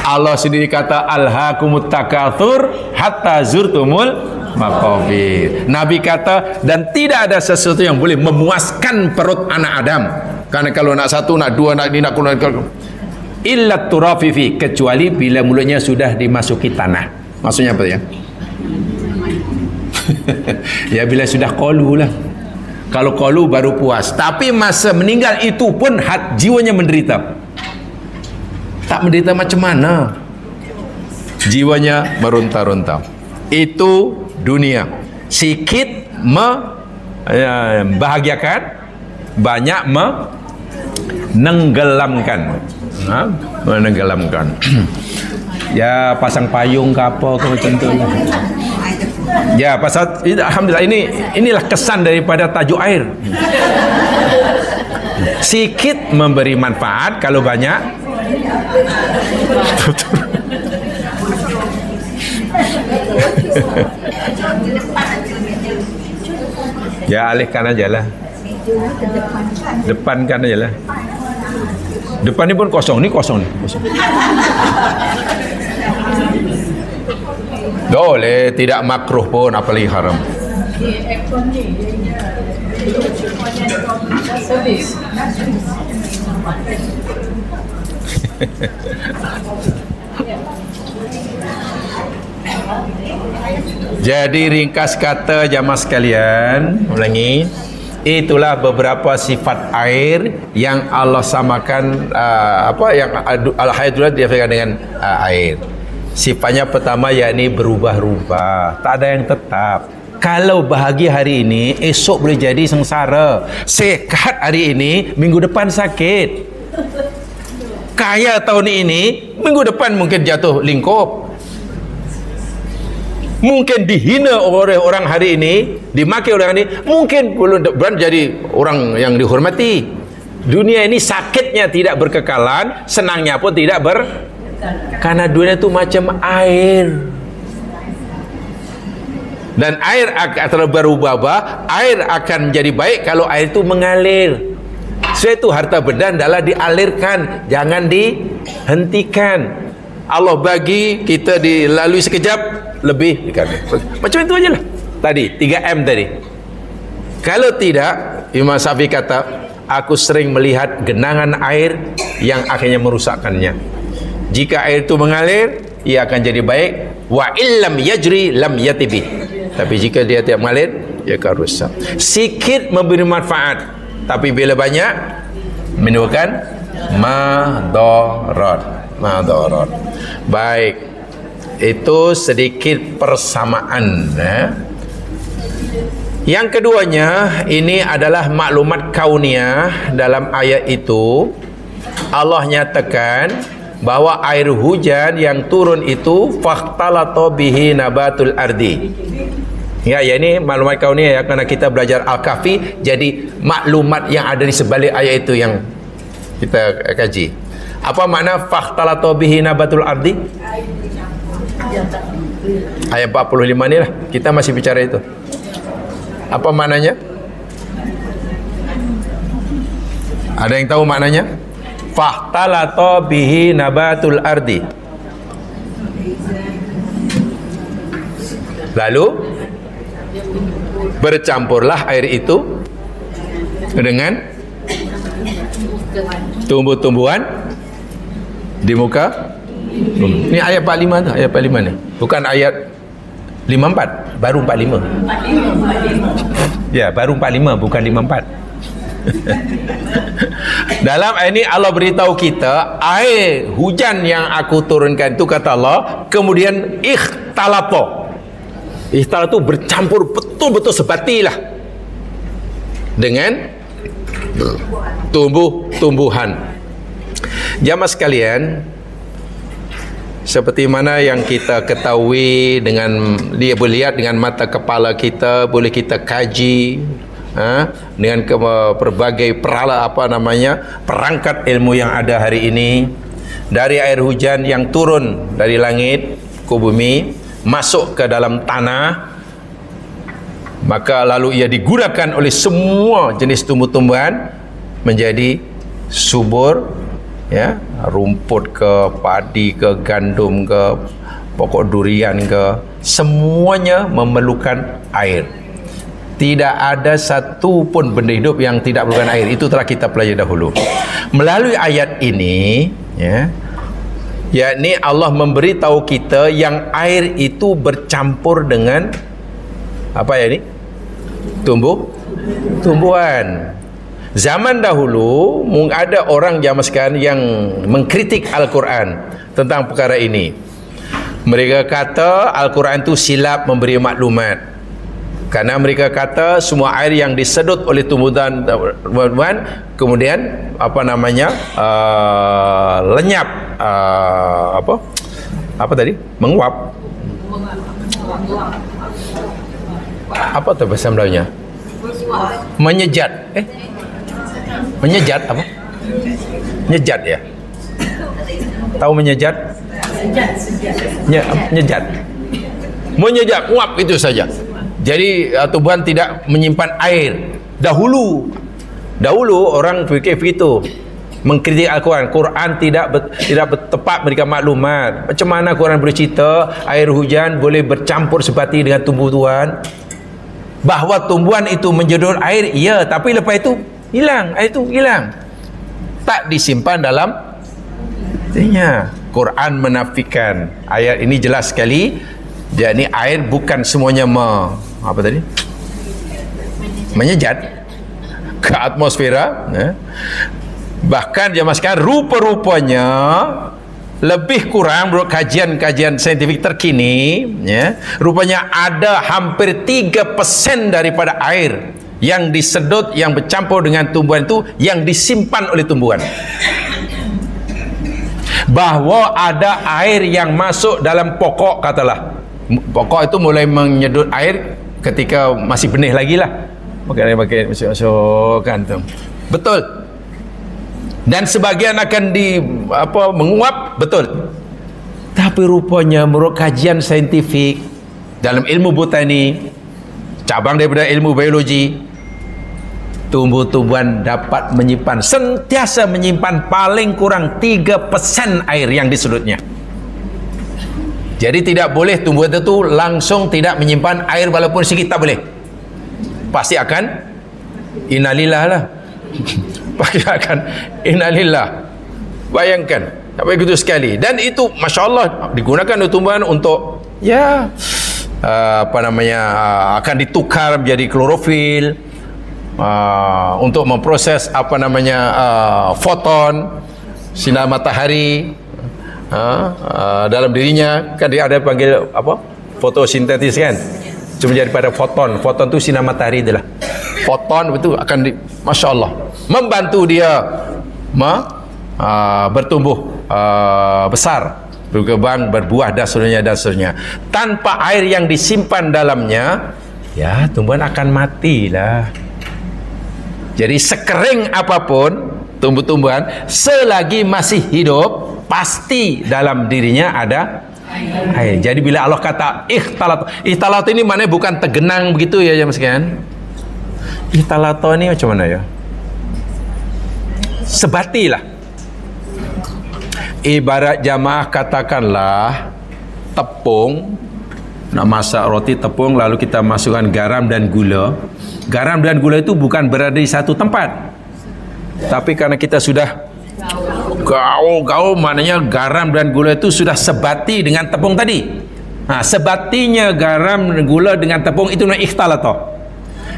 Allah sendiri kata alhaakumut takatsur hatta zurtumul maqabir. Nabi kata, dan tidak ada sesuatu yang boleh memuaskan perut anak Adam. Karena kalau nak 1, nak 2, nak ini, nak illa turafifi, kecuali bila mulutnya sudah dimasuki tanah. Maksudnya apa ya? Ya bila sudah qalu lah. Kalau qalu baru puas. Tapi masa meninggal itu pun jiwanya menderita. Tak menderita macam mana? Jiwanya meronta-ronta. Itu dunia. Sikit membahagiakan, banyak menenggelamkan. Menenggelamkan. Ya pasang payung ke apa ke macam tu. Ya pasal alhamdulillah, inilah kesan daripada tajuk air. Sikit memberi manfaat, kalau banyak ya alihkan aja lah, depankan aja lah. Depan ni pun kosong, ni kosong ni kosong. Boleh, tidak makruh pun, apalagi haram. Jadi ringkas kata jamaah sekalian, ulangi, itulah beberapa sifat air yang Allah samakan, yang al-haidullah diafikan dengan air. Sifatnya pertama yakni berubah-ubah, tak ada yang tetap. Kalau bahagia hari ini, esok boleh jadi sengsara. Sehat hari ini, minggu depan sakit. Kaya tahun ini, minggu depan mungkin jatuh lingkup. Mungkin dihina oleh orang hari ini, dimaki orang ini, mungkin bulan depan jadi orang yang dihormati. Dunia ini sakitnya tidak berkekalan, senangnya pun tidak karena dunia itu macam air. Dan air akan berubah, air akan menjadi baik kalau air itu mengalir. Suatu harta benda adalah dialirkan, jangan dihentikan. Allah bagi kita dilalui sekejap, lebih macam itu aja lah. Tadi 3M tadi. Kalau tidak, Imam Syafi'i kata, aku sering melihat genangan air yang akhirnya merusakkannya. Jika air itu mengalir, ia akan jadi baik. Wa illam yajri lam yatibi. Tapi jika dia tidak mengalir, ia akan rusak. Sikit memberi manfaat, tapi bila banyak menimbulkan madarat. Baik, itu sedikit persamaan. Yang keduanya, ini adalah maklumat kauniyah. Dalam ayat itu Allah nyatakan bahwa air hujan yang turun itu fakhtalata bihi nabatul ardi. Ya, ini maklumat kauniyah ya, karena kita belajar Al-Kahfi, jadi maklumat yang ada di sebalik ayat itu yang kita kaji. Apa makna fakhtalata bihi nabatul ardi? Ayat 45 ni lah, kita masih bicara itu. Apa maknanya? Ada yang tahu maknanya? Fakhtalata bihi nabatul ardi. Lalu bercampurlah air itu dengan tumbuh-tumbuhan di muka bumi. Ini ayat 45 tu, ayat 45 ni. Bukan ayat 54, baru 45. Ya, baru 45, bukan 54. Dalam ayat ini Allah beritahu kita, air hujan yang aku turunkan itu, kata Allah, kemudian ikhtalata. Ikhtalata itu bercampur betul-betul sebatilah dengan tumbuh-tumbuhan. Jamaah sekalian, seperti mana yang kita ketahui, dengan dia boleh lihat dengan mata kepala kita, boleh kita kaji dengan berbagai perangkat ilmu yang ada hari ini. Dari air hujan yang turun dari langit ke bumi, masuk ke dalam tanah, maka lalu ia digunakan oleh semua jenis tumbuh-tumbuhan menjadi subur, ya, rumput ke, padi ke, gandum ke, pokok durian ke, semuanya memerlukan air. Tidak ada satu pun benda hidup yang tidak memerlukan air. Itu telah kita pelajari dahulu. Melalui ayat ini, ya, yakni Allah memberitahu kita yang air itu bercampur dengan apa ya ini? Tumbuhan. Zaman dahulu ada orang zaman sekarang yang mengkritik Al-Quran tentang perkara ini. Mereka kata Al-Quran itu silap memberi maklumat. Karena mereka kata semua air yang disedut oleh tumbuhan kemudian lenyap, apa tadi? Menguap. Apa tu bahasa Melayunya? Menyejat. Menyejat apa? Menyejat ya? Tahu menyejat? Menyejat. Menyejat, nguap itu saja. Jadi Tuhan tidak menyimpan air. Dahulu orang fikir begitu, mengkritik Al-Quran. Quran tidak tepat memberikan maklumat. Macam mana Quran bercerita air hujan boleh bercampur sebati dengan tumbuh-tumbuhan? Bahawa tumbuhan itu menjedut air, ya, tapi lepas itu hilang, air itu hilang, tak disimpan dalam artinya. Quran menafikan. Ayat ini jelas sekali. Jadi air bukan semuanya menyejat ke atmosfera, ya. Bahkan zaman sekarang rupa-rupanya lebih kurang menurut kajian-kajian saintifik terkini, ya, rupanya ada hampir 3% daripada air yang disedot, yang bercampur dengan tumbuhan itu, yang disimpan oleh tumbuhan. Bahwa ada air yang masuk dalam pokok, katalah pokok itu mulai menyedot air ketika masih benih lagi lah, pakai masuk-masukkan tu. Betul. Dan sebagian akan menguap, betul. Tapi rupanya menurut kajian saintifik dalam ilmu botani, cabang daripada ilmu biologi, tumbuh-tumbuhan dapat sentiasa menyimpan paling kurang 3% air yang disedutnya. Jadi tidak boleh tumbuhan itu langsung tidak menyimpan air walaupun sikit, tak boleh. Pasti akan innalillah lah. Pasti akan innalillah. Bayangkan, tak begitu sekali. Dan itu Masya Allah digunakan oleh tumbuhan untuk akan ditukar menjadi klorofil, untuk memproses foton sinar matahari dalam dirinya. Kan dia ada panggil fotosintesis kan, cuma jadi pada foton tu sinar matahari itulah. Foton itu akan Masya Allah membantu dia bertumbuh besar, berkembang, berbuah dan seterusnya. Tanpa air yang disimpan dalamnya, ya tumbuhan akan matilah. Jadi sekering apapun tumbuh-tumbuhan, selagi masih hidup, pasti dalam dirinya ada air. Jadi bila Allah kata ikhtalat ini maknanya bukan tergenang begitu ya jemaah sekalian. Ikhtalat ini macam mana ya? Sebatilah. Ibarat jamaah katakanlah tepung, nak masak roti tepung, lalu kita masukkan garam dan gula. Garam dan gula itu bukan berada di satu tempat, tapi karena kita sudah gaul, maknanya garam dan gula itu sudah sebati dengan tepung tadi. Sebatinya garam dan gula dengan tepung itu namanya ikhtalata.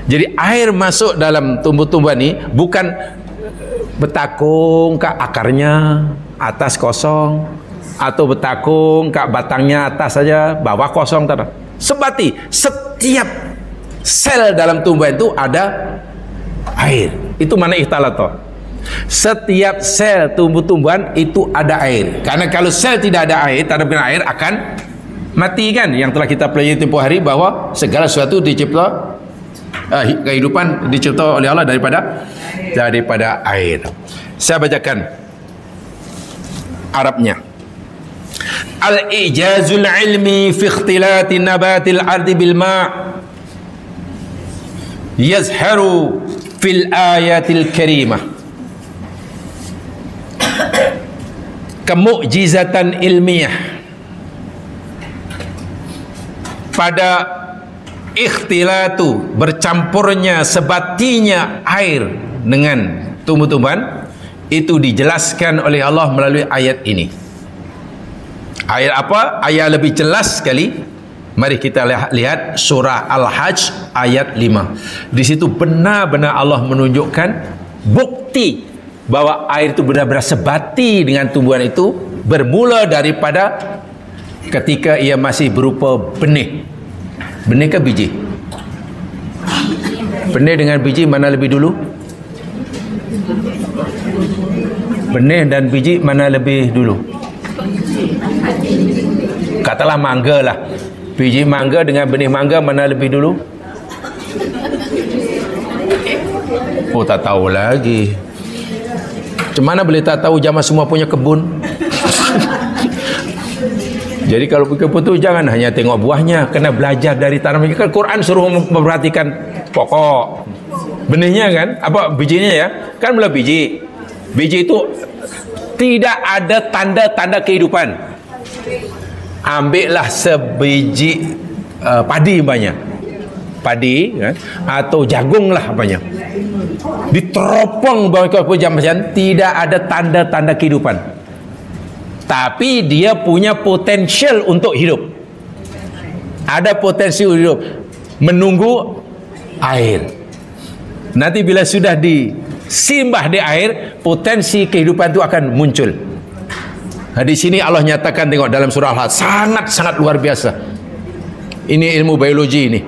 Jadi air masuk dalam tumbuh-tumbuhan ini bukan betakung ke akarnya, atas kosong, atau betakung ke batangnya atas saja, bawah kosong, tak ada. Sebati. Setiap sel dalam tumbuhan itu ada air. Itu mana ikhtalata. Setiap sel tumbuh-tumbuhan itu ada air. Karena kalau sel tidak ada air, tak ada air, akan mati kan. Yang telah kita pelajari tempoh hari bahwa segala sesuatu dicipta, kehidupan dicipta oleh Allah daripada air. Saya bacakan Arabnya. Al-ijazul ilmi fi ikhtilati nabatil ardi bil ma' yazharu fil ayatil karimah kemu'jizatan ilmiah. Pada ikhtilatu, bercampurnya, sebatinya air dengan tumbuh-tumbuhan, itu dijelaskan oleh Allah melalui ayat ini. Ayat apa? Ayat lebih jelas sekali. Mari kita lihat surah Al-Hajj ayat 5. Di situ benar-benar Allah menunjukkan bukti bahwa air itu benar-benar sebati dengan tumbuhan itu, bermula daripada ketika ia masih berupa benih. Benih ke biji? Benih dengan biji mana lebih dulu? Benih dan biji mana lebih dulu? Katalah mangga lah. Biji mangga dengan benih mangga mana lebih dulu? Oh, tak tahu lagi. Macam mana boleh tak tahu zaman semua punya kebun? Jadi kalau kebun tu jangan hanya tengok buahnya, kena belajar dari tanam. Kan Quran suruh memperhatikan pokok, benihnya kan, apa bijinya ya? Kan mula biji. Biji itu tidak ada tanda-tanda kehidupan. Ambillah sebiji padi banyak, padi kan? Atau jagung lah banyak, diteropong bawah jam-jam, tidak ada tanda-tanda kehidupan, tapi dia punya potensial untuk hidup. Ada potensi hidup, menunggu air. Nanti bila sudah disimbah di air, potensi kehidupan itu akan muncul. Di sini Allah nyatakan, tengok dalam surah Al-Hajj, sangat-sangat luar biasa. Ini ilmu biologi ini,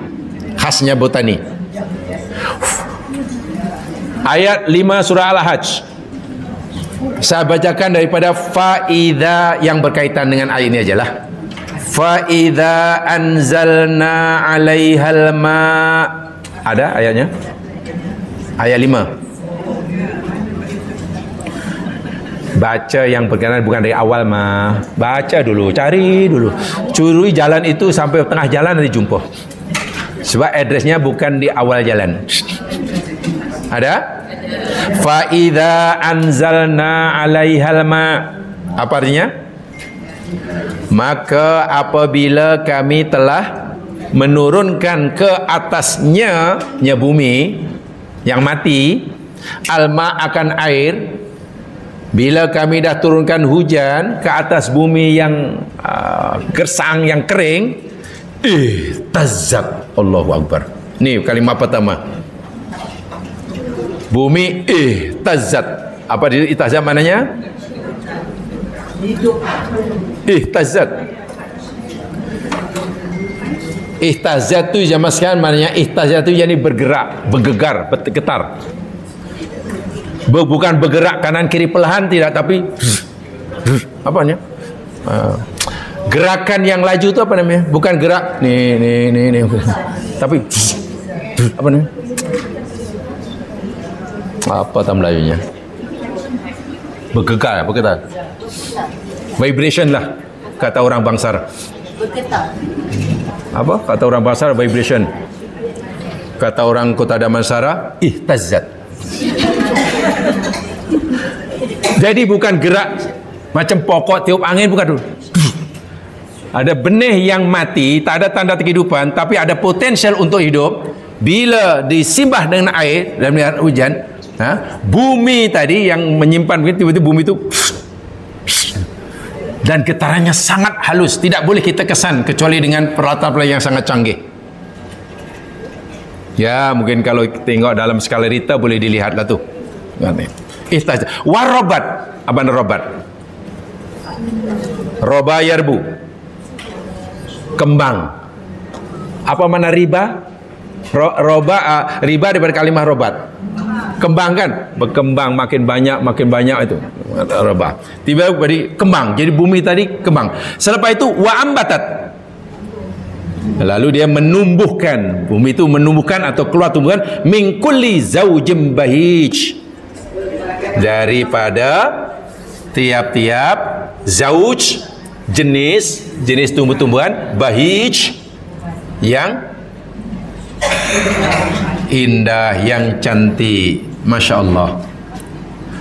khasnya botani. Ayat 5 surah Al-Hajj. Saya bacakan daripada faida yang berkaitan dengan ayat ini ajalah. Faida anzalna 'alaihal ma. Ada ayatnya? Ayat 5. Baca yang berkenaan, bukan dari awal mah. Baca dulu, cari dulu. Curi jalan itu sampai tengah jalan nanti jumpa. Sebab adresnya bukan di awal jalan. Ada? Fa idza anzalna 'alaihal ma. Apa artinya? Maka apabila kami telah menurunkan ke atasnya bumi yang mati, alma akan air. Bila kami dah turunkan hujan ke atas bumi yang gersang, yang kering, tazzat. Allahu Akbar. Ni kalimah pertama. Bumi tazzat. Apa dia tazzat maknanya? Tazzat. Ihtazat tu zaman sekarang maknanya ihtazat tu yani bergerak, bergegar, bergetar. Bukan bergerak kanan kiri perlahan, tidak, tapi apanya? Gerakan yang laju tu apa namanya? Bukan gerak ni tapi apa namanya? Apa tam Melayunya? Bergegar, bergetar. Vibration lah kata orang Bangsar. Bergetar. Apa? Kata orang Bangsar vibration. Kata orang Kota Damansara ihtazat. Jadi bukan gerak macam pokok tiup angin, bukan dulu. Ada benih yang mati, tak ada tanda kehidupan, tapi ada potensial untuk hidup. Bila disimbah dengan air dan air hujan, bumi tadi yang menyimpan, tiba-tiba bumi itu, dan getarannya sangat halus, tidak boleh kita kesan kecuali dengan peralatan yang sangat canggih. Ya, mungkin kalau tengok dalam skala Richter boleh dilihatlah tu. Warobat. Apa robat? Roba yarbu. Kembang. Apa mana riba? Riba daripada kalimah robat. Kembang kan? Berkembang makin banyak itu. Roba. Tiba-tiba kembang. Jadi bumi tadi kembang. Selepas itu wa ambatat. Lalu dia menumbuhkan, bumi itu menumbuhkan atau keluar tumbuhan min kulli zaujim bahij, daripada tiap-tiap zauj, jenis tumbuh-tumbuhan, bahij yang indah, yang cantik. Masya Allah.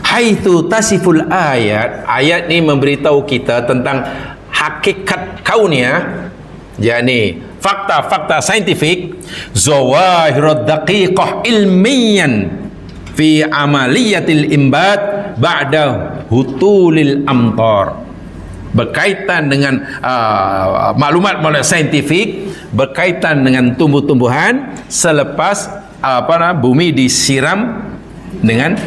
Haitsu tasiful ayat ini memberitahu kita tentang hakikat kauniyah, yakni fakta-fakta saintifik, zawahirud daqiqah ilmiyan fi amaliyatil imbat ba'da hutulil amtar. Berkaitan dengan maklumat saintifik berkaitan dengan tumbuh-tumbuhan selepas bumi disiram dengan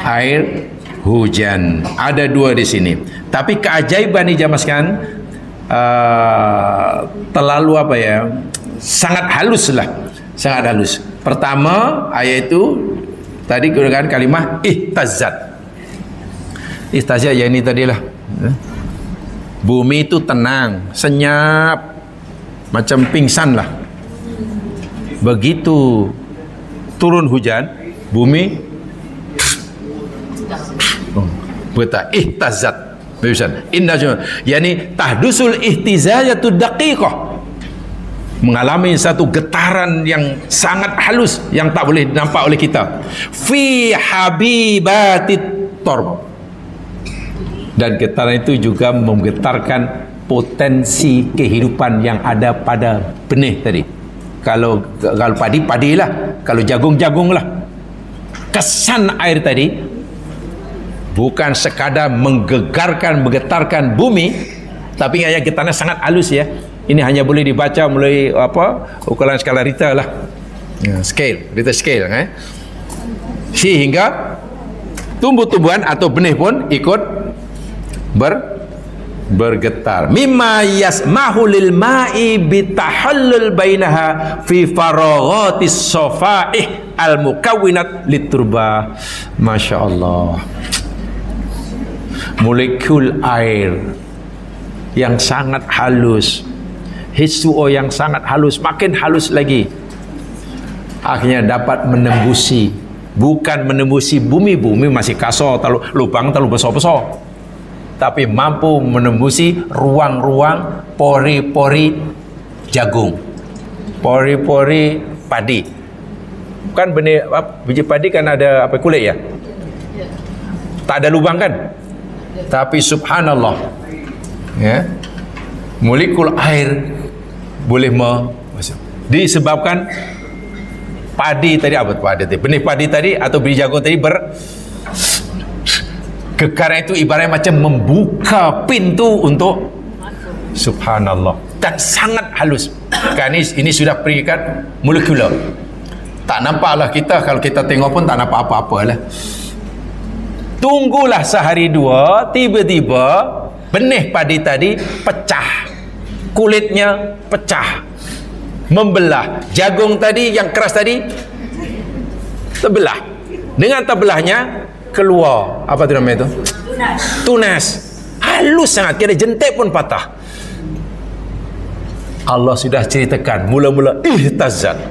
air hujan. Ada dua di sini. Tapi keajaiban ni jamaah sekalian, terlalu sangat halus lah, sangat halus. Pertama ayat itu tadi gunakan kalimah ihtazat. Ihtazat yang ini tadilah, bumi itu tenang, senyap, macam pingsan lah. Begitu turun hujan, bumi bergetar. Ihtazat. Inna yani tahdusul ihtizajatud daqiqah, mengalami satu getaran yang sangat halus yang tak boleh nampak oleh kita, fi habibatit torb, dan getaran itu juga menggetarkan potensi kehidupan yang ada pada benih tadi. Kalau padi lah, kalau jagung lah. Kesan air tadi bukan sekadar menggegarkan, menggetarkan bumi, tapi ayat getarannya sangat halus ya. Ini hanya boleh dibaca melalui ukuran skala Richter lah, Richter scale, sehingga tumbuh-tumbuhan atau benih pun ikut bergetar. Mimma yasmahu lil ma'i bitahallul bainaha fi faraghatis safaih al mukawwinat liturba. Masya Allah. Molekul air yang sangat halus, H2O yang sangat halus, makin halus lagi, akhirnya dapat menembusi, bukan menembusi bumi masih kasar, lubang terlalu besar-besar, tapi mampu menembusi ruang-ruang pori-pori jagung, pori-pori padi. Kan benih biji padi kan ada apa, kulit ya? Tak ada lubang kan? Tapi subhanallah, ya, molekul air boleh disebabkan padi tadi, apa padi tadi, benih padi tadi atau biji jagung tadi kekaran itu ibaratnya macam membuka pintu untuk, subhanallah, dan sangat halus. Kan ini sudah peringkat molekular. Tak nampaklah kita, kalau kita tengok pun tak nampak apa-apa lah. Tunggulah sehari dua, tiba-tiba benih padi tadi pecah, kulitnya pecah, membelah. Jagung tadi yang keras tadi terbelah. Dengan terbelahnya keluar apa tu namanya itu? Tunas. Halus sangat, kira jentik pun patah. Allah sudah ceritakan mula-mula ihtazat,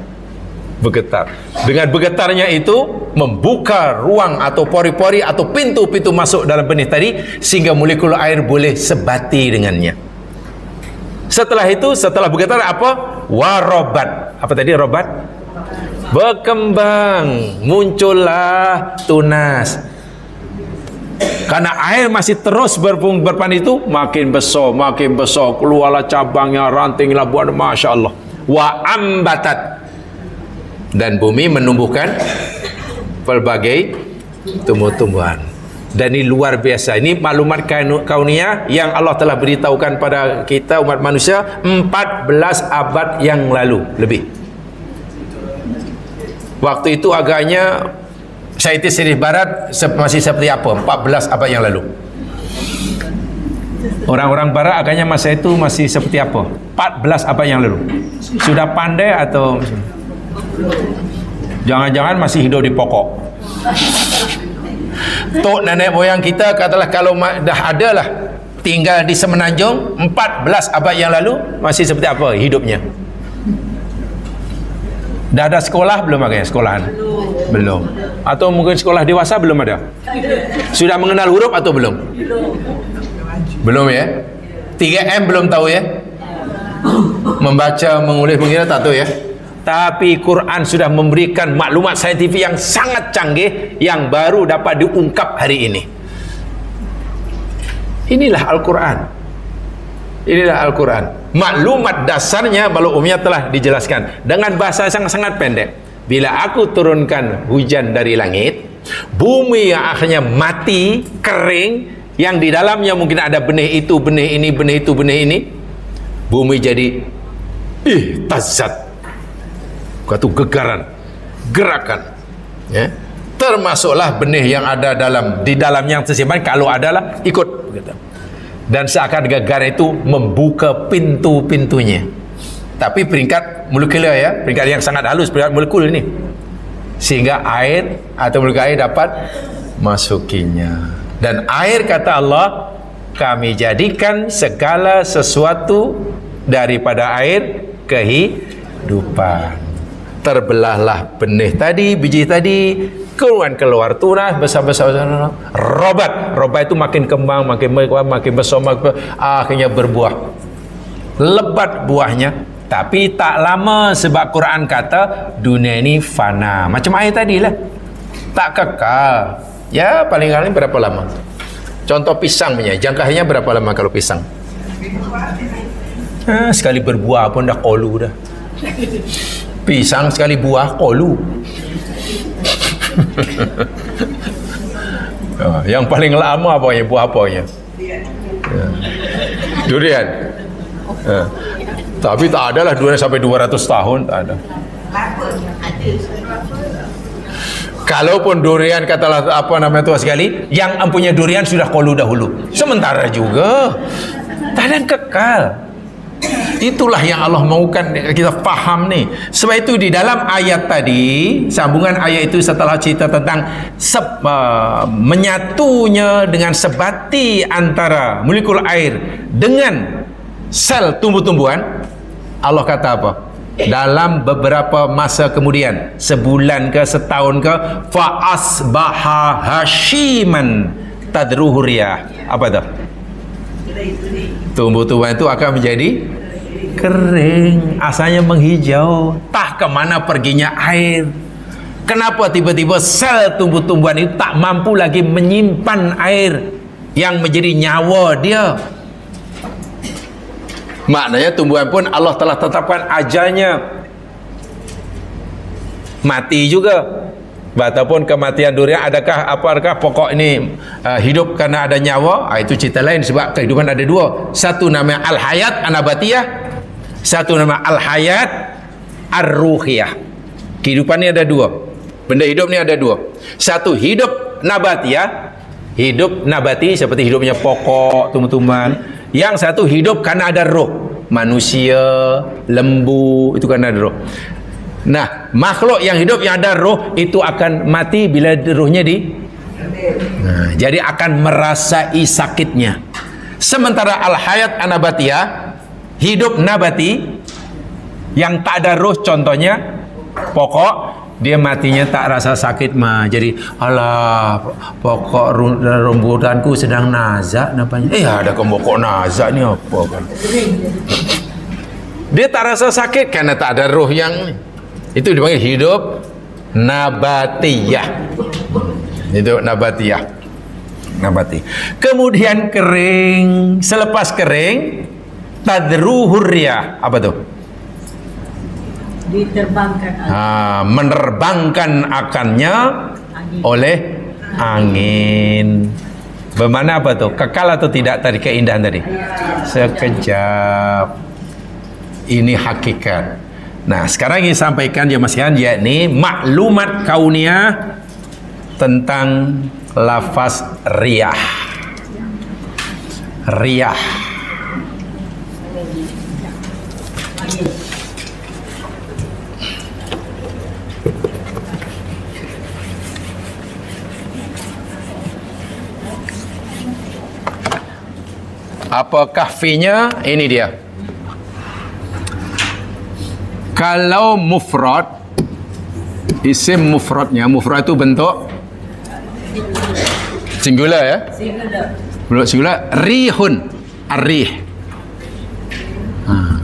bergetar. Dengan bergetarnya itu membuka ruang atau pori-pori atau pintu-pintu masuk dalam benih tadi sehingga molekul air boleh sebati dengannya. Setelah itu, setelah bergetar apa? Warobat. Apa tadi robat? Berkembang, muncullah tunas. Karena air masih terus berpandi itu, makin besar, keluarlah cabangnya, rantinglah, buah, masya Allah. Wa ambatat, dan bumi menumbuhkan pelbagai tumbuh-tumbuhan. Dan ini luar biasa. Ini maklumat kauniyah yang Allah telah beritahukan pada kita umat manusia 14 abad yang lalu lebih. Waktu itu agaknya saintis barat masih seperti apa? 14 abad yang lalu. Orang-orang barat agaknya masa itu masih seperti apa? 14 abad yang lalu. Sudah pandai atau jangan-jangan masih hidup di pokok? Tok nenek moyang kita katalah kalau dah ada lah tinggal di Semenanjung 14 abad yang lalu, masih seperti apa hidupnya? Dah ada sekolah belum agaknya? Sekolahan? Belum. Atau mungkin sekolah dewasa belum ada? Sudah mengenal huruf atau belum? Belum ya? 3M belum tahu ya? Membaca, mengulis, mengira tak tahu ya? Tapi Quran sudah memberikan maklumat saintifik yang sangat canggih yang baru dapat diungkap hari ini. Inilah Al-Quran. Inilah Al-Quran. Maklumat dasarnya pada umumnya telah dijelaskan dengan bahasa yang sangat pendek. Bila aku turunkan hujan dari langit, bumi yang akhirnya mati, kering, yang di dalamnya mungkin ada benih itu, benih ini, benih itu, benih ini, bumi jadi ihtazat, kata gegaran, gerakan, ya. Termasuklah benih yang ada di dalam yang tersimpan, kalau adalah ikut gitu. Dan seakan gegar itu membuka pintu-pintunya. Tapi peringkat molekular ya, peringkat yang sangat halus, peringkat molekul ini, sehingga air atau molekul air dapat masukinya. Dan air, kata Allah, kami jadikan segala sesuatu daripada air kehidupan. Terbelahlah benih tadi, biji tadi, keluar tunas besar-besar. Robat itu makin kembang, makin besar, akhirnya berbuah. Lebat buahnya, tapi tak lama, sebab Quran kata dunia ini fana. Macam air tadi lah, tak kekal. Ya paling kali berapa lama? Contoh pisang punya, jangkanya berapa lama kalau pisang? Sekali berbuah pun dah kolu dah. Pisang sekali buah kolu. Yang paling lama apanya? Buah apanya? Durian. Tapi tak ada lah durian sampai 200 tahun, tak ada. Kalaupun durian katalah apa namanya tua sekali, yang empunya durian sudah kolu dahulu. Sementara juga nyata dan kekal. Itulah yang Allah mahukan kita faham ni. Sebab itu di dalam ayat tadi, sambungan ayat itu setelah cerita tentang menyatunya dengan sebati antara molekul air dengan sel tumbuh-tumbuhan, Allah kata apa? Dalam beberapa masa kemudian, sebulan ke setahun ke, fa asbaha hashiman tadruhu riyah. Apa tu? Tumbuh-tumbuhan itu akan menjadi kering, asalnya menghijau, tak kemana perginya air. Kenapa tiba-tiba sel tumbuh-tumbuhan itu tak mampu lagi menyimpan air yang menjadi nyawa dia? Maknanya tumbuhan pun Allah telah tetapkan ajalnya mati juga. Ataupun kematian durian, apakah pokok ini hidup karena ada nyawa? Itu cerita lain, sebab kehidupan ada dua. Satu nama al-hayat an-nabatiyah, satu nama al-hayat ar-ruhiyah. Kehidupan ni ada dua. Benda hidup ni ada dua. Satu hidup nabatiyah, hidup nabati seperti hidupnya pokok, tumbuh-tumbuhan. Yang satu hidup karena ada roh. Manusia, lembu, itu karena ada roh. Nah, makhluk yang hidup yang ada roh itu akan mati bila rohnya jadi akan merasai sakitnya. Sementara al-hayat an-nabatiyah, hidup nabati yang tak ada roh, contohnya pokok, dia matinya tak rasa sakit mah. Jadi alah, pokok rambutanku sedang nazak nampaknya. Ada pokok nazak ni apa kan? Dia tak rasa sakit karena tak ada roh yang itu dipanggil hidup nabatiyah. Hidup nabatiyah. Nabati. Kemudian kering, selepas kering tadruhur riyah. Apa tu? Diterbangkan. Menerbangkan akannya oleh angin. Bermakna apa tu? Kekal atau tidak tadi keindahan tadi? Sekejap. Ini hakikat. Nah, sekarang ini sampaikan dia masih yakni maklumat kauniyah tentang lafaz riyah. Riyah. Apakah fi-nya? Ini dia. Kalau mufrad, isim mufradnya, mufrad itu bentuk singular ya? Bentuk singular. Rihun, ar-rih.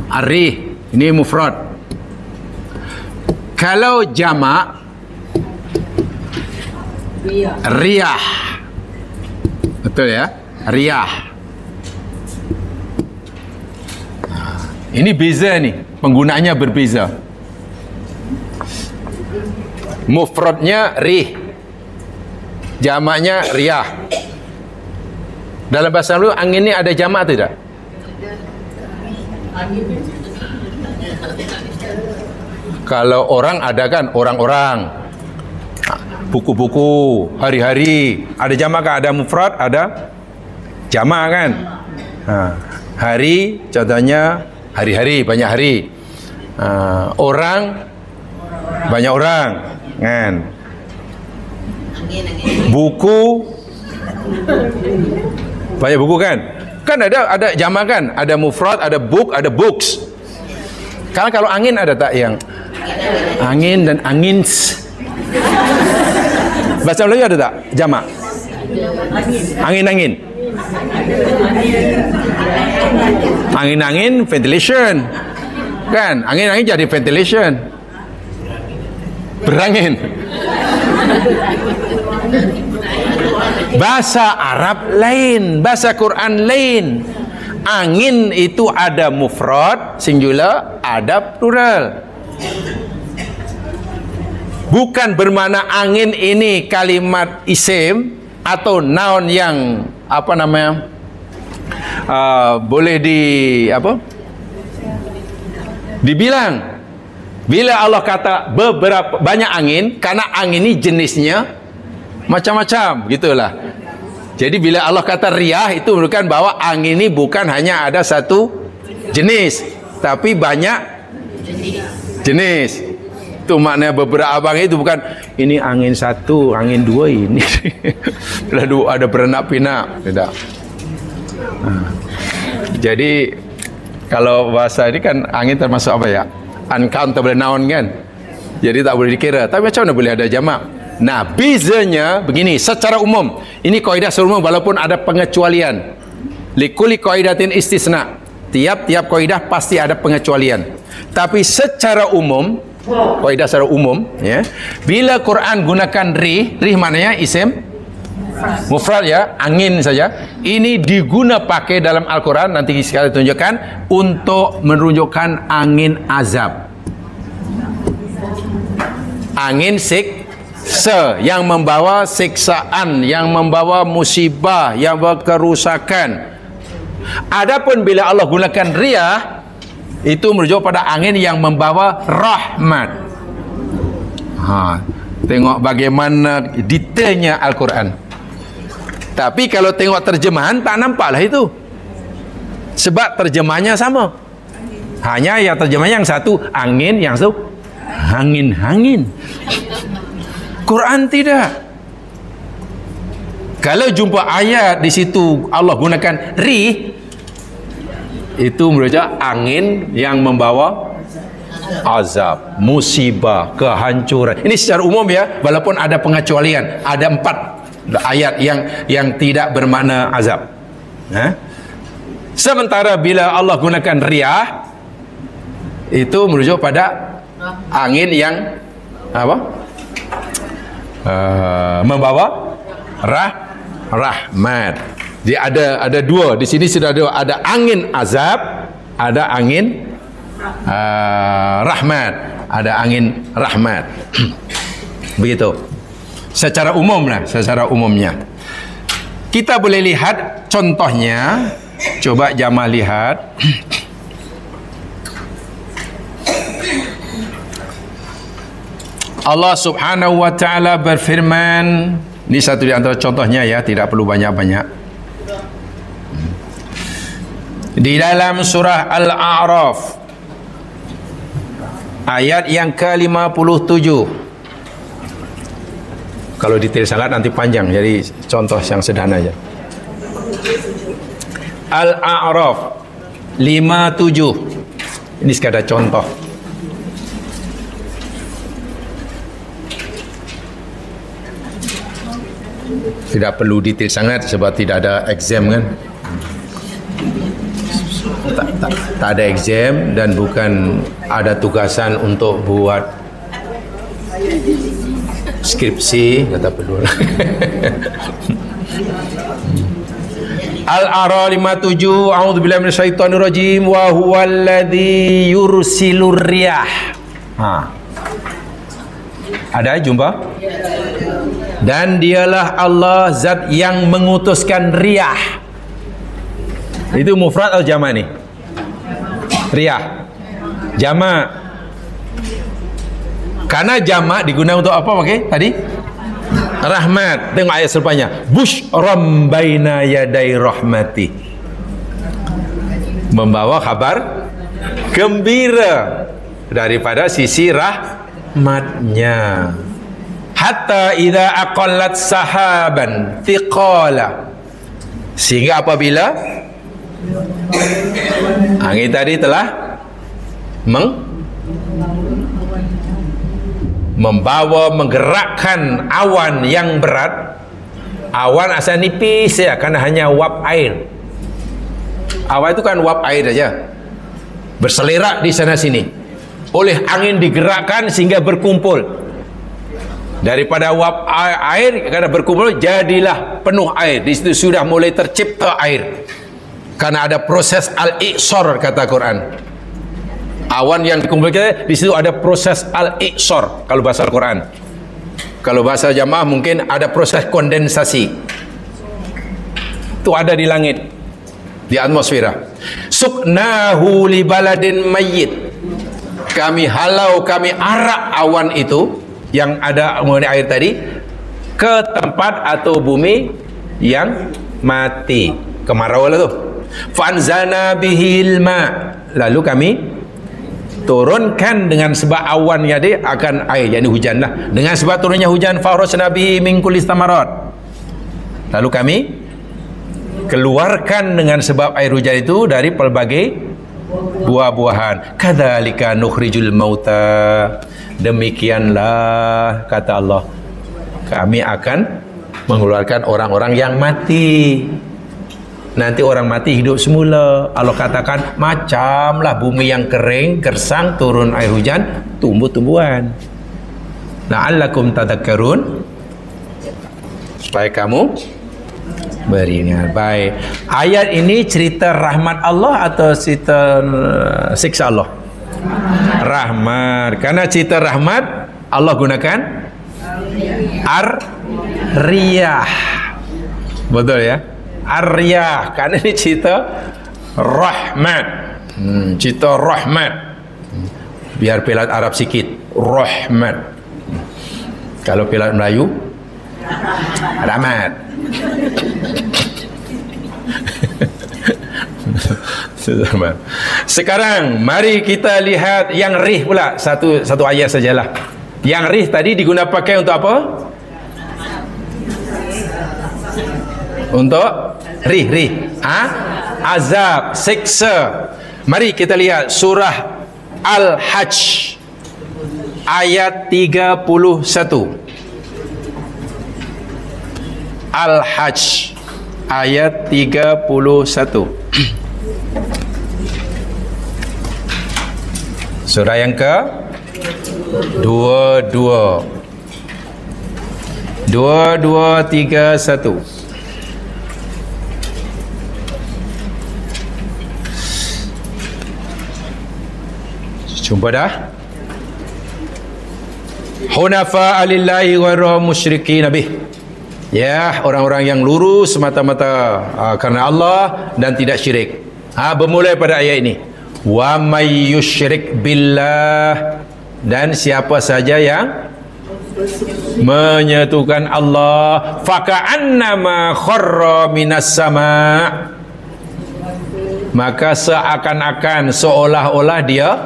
Ar-rih, ini mufrad. Kalau jamak, riyah. Betul ya? Riyah. Ini beza ni, penggunaannya berbeza. Mufradnya rih, jamaknya riyah. Dalam bahasa Melayu angin ni ada jamak atau tidak? Kalau orang ada kan, orang-orang, buku-buku, hari-hari, ada jamak kan? Ada mufrad, ada jamak kan? Hari contohnya hari-hari, banyak hari. Orang, banyak orang kan. Buku, banyak buku kan. Kan ada jamak kan, ada mufrad, ada book, ada books. Kalau angin ada tak yang angin dan angins? Bahasa Melayu ada tak jamak? Angin-angin. Angin-angin ventilation kan, angin-angin jadi ventilation, berangin. Bahasa Arab lain, bahasa Quran lain. Angin itu ada mufrad singular, ada plural. Bukan bermakna angin ini kalimat isim atau noun yang apa namanya, boleh dibilang. Bila Allah kata banyak angin, karena angin ini jenisnya macam-macam, gitulah. Jadi bila Allah kata riyah, itu menunjukkan bahwa angin ini bukan hanya ada satu jenis, tapi banyak jenis. Itu maknanya beberapa abang itu bukan ini angin satu, angin dua ini. Lalu ada beranak pinak, tidak. Jadi kalau bahasa ini kan angin termasuk apa ya? Uncountable noun kan. Jadi tak boleh dikira. Tapi macam mana boleh ada jamak? Nah, bezanya begini, secara umum. Ini kaidah secara umum walaupun ada pengecualian. Likulli qaidatin istisna. Tiap-tiap kaidah pasti ada pengecualian. Tapi secara umum, kaidah secara umum, ya. Bila Quran gunakan rih maknanya isim mufrad ya, angin saja. Ini diguna pakai dalam Al-Quran, nanti sekali tunjukkan, untuk menunjukkan angin azab. Angin siksa, yang membawa siksaan, yang membawa musibah, yang membawa kerusakan. Adapun bila Allah gunakan riyah, itu merujuk pada angin yang membawa rahmat. Tengok bagaimana detailnya Al-Quran. Tapi kalau tengok terjemahan tak nampaklah itu. Sebab terjemahnya sama. Hanya yang terjemahnya yang satu angin, yang satu angin-angin. Quran tidak. Kalau jumpa ayat di situ Allah gunakan rih, itu merujuk angin yang membawa azab, musibah, kehancuran. Ini secara umum ya, walaupun ada pengecualian. Ada 4 ayat yang tidak bermakna azab. Sementara bila Allah gunakan riyah, itu merujuk pada angin yang apa? Membawa rahmat. Jadi ada dua di sini, sudah ada angin azab, ada angin rahmat, ada angin rahmat. Begitu. Secara umum lah, secara umumnya. Kita boleh lihat contohnya. Coba jamaah lihat. Allah Subhanahu wa taala berfirman, ini satu di antara contohnya ya, tidak perlu banyak-banyak. Di dalam surah Al-A'raf ayat yang ke-57. Kalau detail sangat nanti panjang, jadi contoh yang sederhana aja. Al-A'raf 57. Ini sekadar contoh. Tidak perlu detail sangat sebab tidak ada exam kan. Tak ada exam dan bukan ada tugasan untuk buat skripsi, kata perlu. Al-A'raf 57. A'udzubillahi minasyaitonirrajim. Wa huwallazi yursilur riyah. Ada jumpa? Dan dialah Allah zat yang mengutuskan riyah. Itu mufrad atau jama' ni? Riyah jama'. Karena jama' digunakan untuk apa pakai tadi? Rahmat. Tengok ayat selepasnya. Bushram baina yaday rahmati. Membawa kabar gembira daripada sisi rahmatnya. Hatta idza aqallat sahaban thiqala, sehingga apabila angin tadi telah membawa, menggerakkan awan yang berat. Awan asal nipis ya, karena hanya uap air. Awan itu kan uap air saja, berselerak di sana sini. Oleh angin digerakkan sehingga berkumpul. Daripada uap air karena berkumpul jadilah penuh air. Di situ sudah mulai tercipta air. Karena ada proses al-iqsar kata Quran. Awan yang dikumpulkan di situ ada proses al-iqsar kalau bahasa Al-Quran. Kalau bahasa jamaah mungkin ada proses kondensasi. Itu ada di langit, di atmosfera. Suknahu li baladin mayyit. Kami halau, kami arak awan itu yang ada mengenai air tadi ke tempat atau bumi yang mati. Kemarau lah tu. Fanzana bihil ma. Lalu kami turunkan dengan sebab awan jadi akan air, yakni hujan lah. Dengan sebab turunnya hujan, farasna bihi min kulli thamarat. Lalu kami keluarkan dengan sebab air hujan itu dari pelbagai buah-buahan. Kadzalika nukhrijul mauta. Demikianlah kata Allah, kami akan mengeluarkan orang-orang yang mati. Nanti orang mati hidup semula. Allah katakan macamlah bumi yang kering, gersang, turun air hujan, tumbuh-tumbuhan. La'allakum tadhakkarun, supaya kamu beringat. Baik. Ayat ini cerita rahmat Allah atau cerita siksa Allah? Rahmat. Karena cerita rahmat Allah gunakan ar-riyah. Betul ya? Ar-riyah. Karena ini cerita rahmat. Cerita rahmat. Biar pelat Arab sikit. Rahmat. Kalau pelat Melayu, rahmat. Sekarang mari kita lihat yang rih pula. Satu ayat sajalah. Yang rih tadi diguna pakai untuk apa? Untuk rih. Azab, siksa. Mari kita lihat surah Al-Hajj ayat 31. Al-Hajj ayat 31. Surah yang ke 22. 2231. Jumpa dah? Hunafa lillahi ghairu musyrikin bih. Ya, orang-orang yang lurus semata-mata karena Allah dan tidak syirik. Bermula pada ayat ini. Wa may yusyrik billah, dan siapa saja yang menyatukan Allah, faka'annama kharra minas sama', maka seakan-akan seolah-olah dia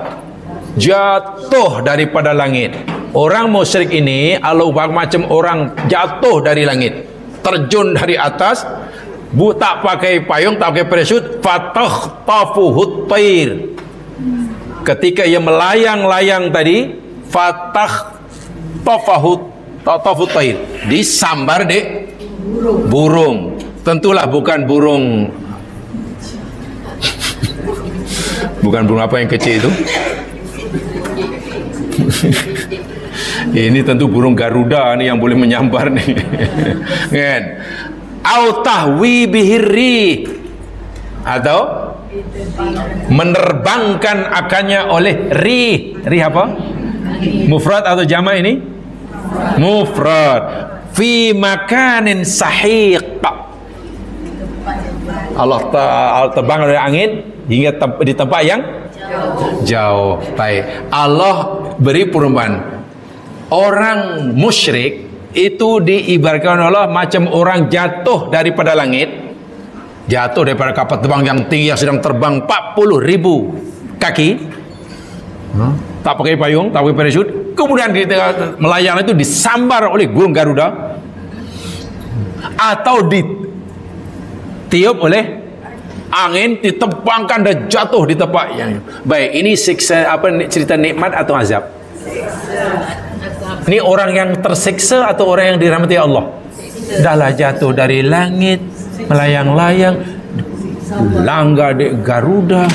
jatuh daripada langit. Orang musyrik ini Allah ubah macam orang jatuh dari langit, terjun dari atas, tak pakai payung, tak pakai parachute, fatakhtafuhut tair. Ketika ia melayang-layang tadi, fatakhtafuhut tair, disambar di burung. Tentulah bukan burung apa yang kecil itu. Ini tentu burung Garuda nih yang boleh menyambar nih. Kan? Au tahwi bihirri, atau menerbangkan akannya oleh rih. Rih apa? Mufrad atau jamak ini? Mufrad. Fi makanin sahiq. Allah terbang oleh angin hingga di tempat yang jauh. Baik. Allah beri perumpamaan. Orang musyrik itu diibaratkan Allah macam orang jatuh daripada langit, jatuh daripada kapal terbang yang tinggi yang sedang terbang 40.000 kaki, tak pakai payung, tak pakai parachute, kemudian di tengah melayang itu disambar oleh burung Garuda atau ditiup oleh angin, ditebangkan dan jatuh di tempat yang baik. Ini siksa apa, cerita nikmat atau azab? Ini orang yang tersiksa atau orang yang dirahmati Allah? Dahlah jatuh dari langit, melayang-layang, langgar di Garuda.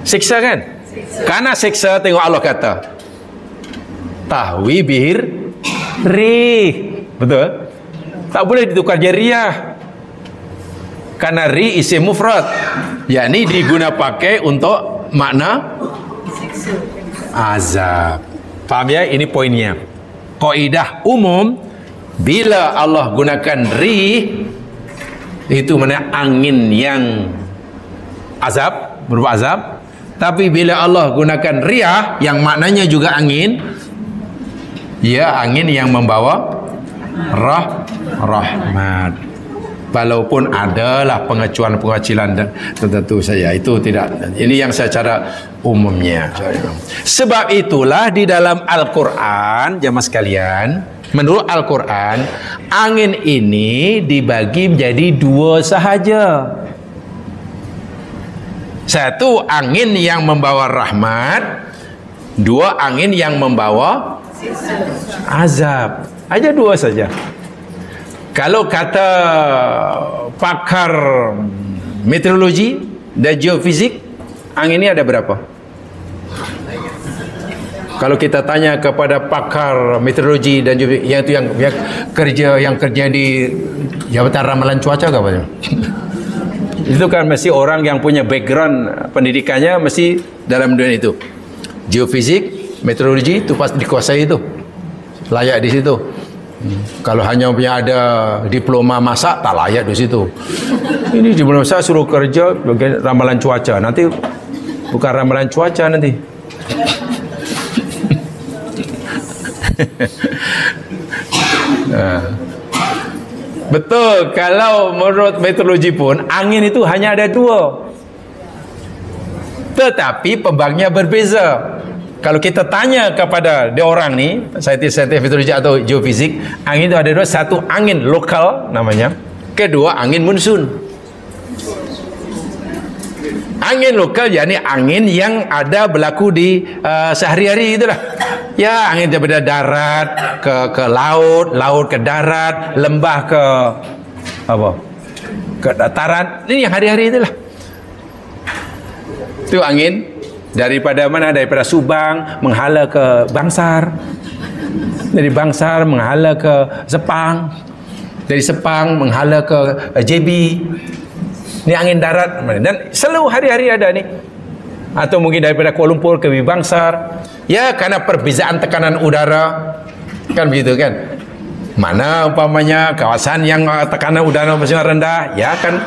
Siksa kan? Karena siksa, tengok Allah kata tahwi bihir rih. Betul? Tak boleh ditukar jariyah. Karena ri isim mufrad, yakni diguna pakai untuk makna azab. Faham ya? Ini poinnya. Kaidah umum, bila Allah gunakan rih, itu mana angin yang azab, berupa azab. Tapi bila Allah gunakan riyah, yang maknanya juga angin, ya angin yang membawa rahmat. Walaupun adalah pengecualian tertentu saja, itu tidak. Ini yang secara umumnya. Sebab itulah di dalam Al-Quran, jamaah sekalian, menurut Al-Quran, angin ini dibagi menjadi dua sahaja. Satu, angin yang membawa rahmat. Dua, angin yang membawa azab. Aja dua saja. Kalau kata pakar meteorologi dan geofisik, angin ini ada berapa? Kalau kita tanya kepada pakar meteorologi dan geofisik, yang kerja di Jabatan Ramalan Cuaca, apa ya? Itu kan mesti orang yang punya background pendidikannya mesti dalam dunia itu. Geofisik, meteorologi itu pasti dikuasai itu. Layak di situ. Kalau hanya punya ada diploma masak, tak layak di situ. Ini diploma masak suruh kerja bagian ramalan cuaca. Nanti bukan ramalan cuaca nanti. Betul, kalau menurut meteorologi pun angin itu hanya ada dua. Tetapi pembangnya berbeza. Kalau kita tanya kepada dia orang ni, saintis meteorologi atau geofisik, angin itu ada dua. Satu, angin lokal namanya. Kedua, angin monsun. Angin lokal yakni angin yang ada berlaku di sehari-hari itulah. Ya, angin daripada darat ke laut, laut ke darat, lembah ke apa? Ke dataran. Ini yang hari-hari itulah. Itu angin daripada mana? Daripada Subang menghala ke Bangsar, dari Bangsar menghala ke Sepang, dari Sepang menghala ke JB. Ini angin darat, dan selalu hari-hari ada ni. Atau mungkin daripada Kuala Lumpur ke Bangsar. Ya, karena perbezaan tekanan udara, kan begitu kan. Mana umpamanya kawasan yang tekanan udara masih rendah, ya kan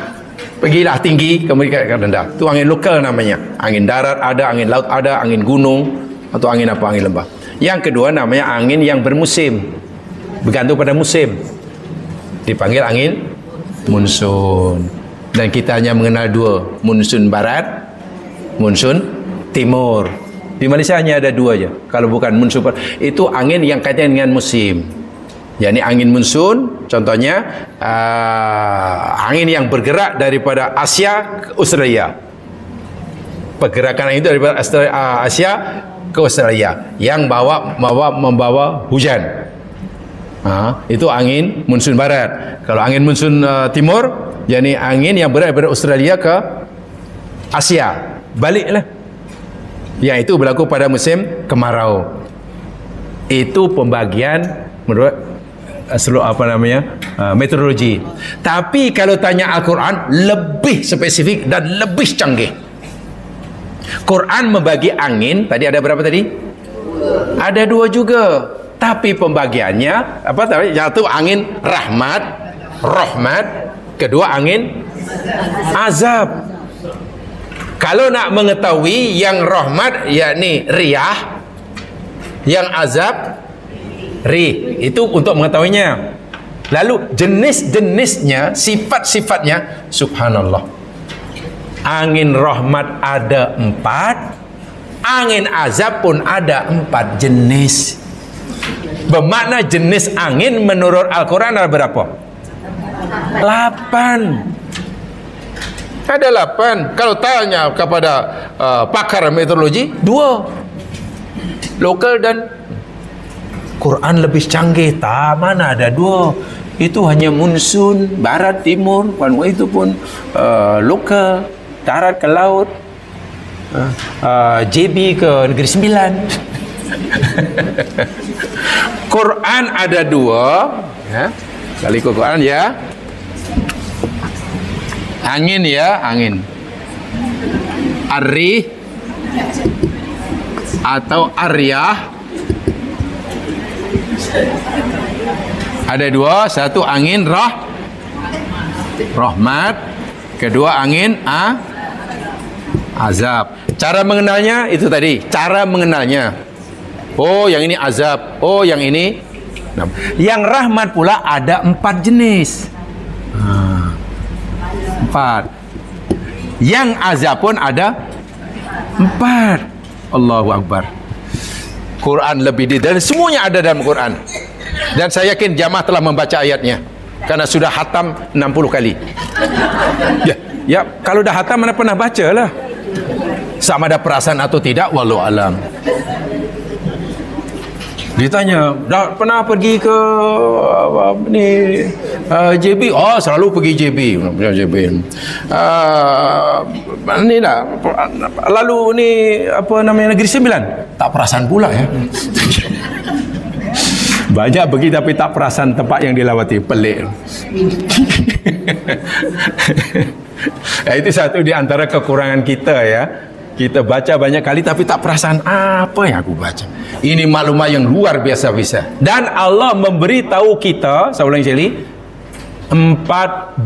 pergilah tinggi, kemudian ke rendah. Itu angin lokal namanya. Angin darat ada, angin laut ada, angin gunung, atau angin apa, angin lembah. Yang kedua namanya angin yang bermusim, bergantung pada musim, dipanggil angin monsun. Dan kita hanya mengenal dua, monsun barat, monsun timur. Di Malaysia hanya ada dua aja. Kalau bukan monsun barat, itu angin yang kaitan dengan musim. yakni angin monsun, contohnya angin yang bergerak daripada Asia ke Australia. Pergerakan angin itu daripada Asia ke Australia yang membawa hujan. Itu angin monsun barat. Kalau angin monsun timur, yakni angin yang berada daripada Australia ke Asia, baliklah. Yang itu berlaku pada musim kemarau. Itu pembagian menurut meteorologi. Tapi kalau tanya Al-Quran, lebih spesifik dan lebih canggih. Quran membagi angin, tadi ada berapa tadi? Ada dua juga. Tapi pembagiannya apa tadi? Satu angin rahmat, kedua angin azab. Kalau nak mengetahui yang rahmat yakni riyah, yang azab rih, itu untuk mengetahuinya. Lalu jenis-jenisnya, sifat-sifatnya, subhanallah. Angin rahmat ada 4, angin azab pun ada 4 jenis. Bermakna jenis angin menurut Al-Quran ada berapa? 8. Ada 8. Kalau tanya kepada pakar meteorologi, 2. Lokal dan Quran lebih canggih. Tak, mana ada 2. Itu hanya monsun, barat, timur. Itu pun lokal, darat ke laut, JB ke Negeri Sembilan. Quran ada 2. Ya. Kali ke Quran ya. Angin ya, angin Ar-rih atau Ar-riyah ada 2. Satu angin rahmat, kedua angin azab. Cara mengenalnya itu tadi, cara mengenalnya. Oh, yang ini azab. Oh, yang ini. Yang rahmat pula ada 4 jenis. 4. Yang azab pun ada 4. Allahu Akbar. Quran lebih dan semuanya ada dalam Quran. Dan saya yakin jamaah telah membaca ayatnya karena sudah hatam 60 kali. Ya, kalau dah hatam mana pernah baca lah. Sama ada perasaan atau tidak, wallahu alam. Ditanya, dah pernah pergi ke JB? Oh, selalu pergi JB. Ni dah. Lalu ni apa namanya, Negeri Sembilan? Tak perasan pula ya. Banyak pergi tapi tak perasan tempat yang dilawati. Pelik. Itu satu di antara kekurangan kita ya. Kita baca banyak kali tapi tak perasan apa yang aku baca. Ini maklumat yang luar biasa bisa. Dan Allah memberitahu kita, saya ulangi sekali, 14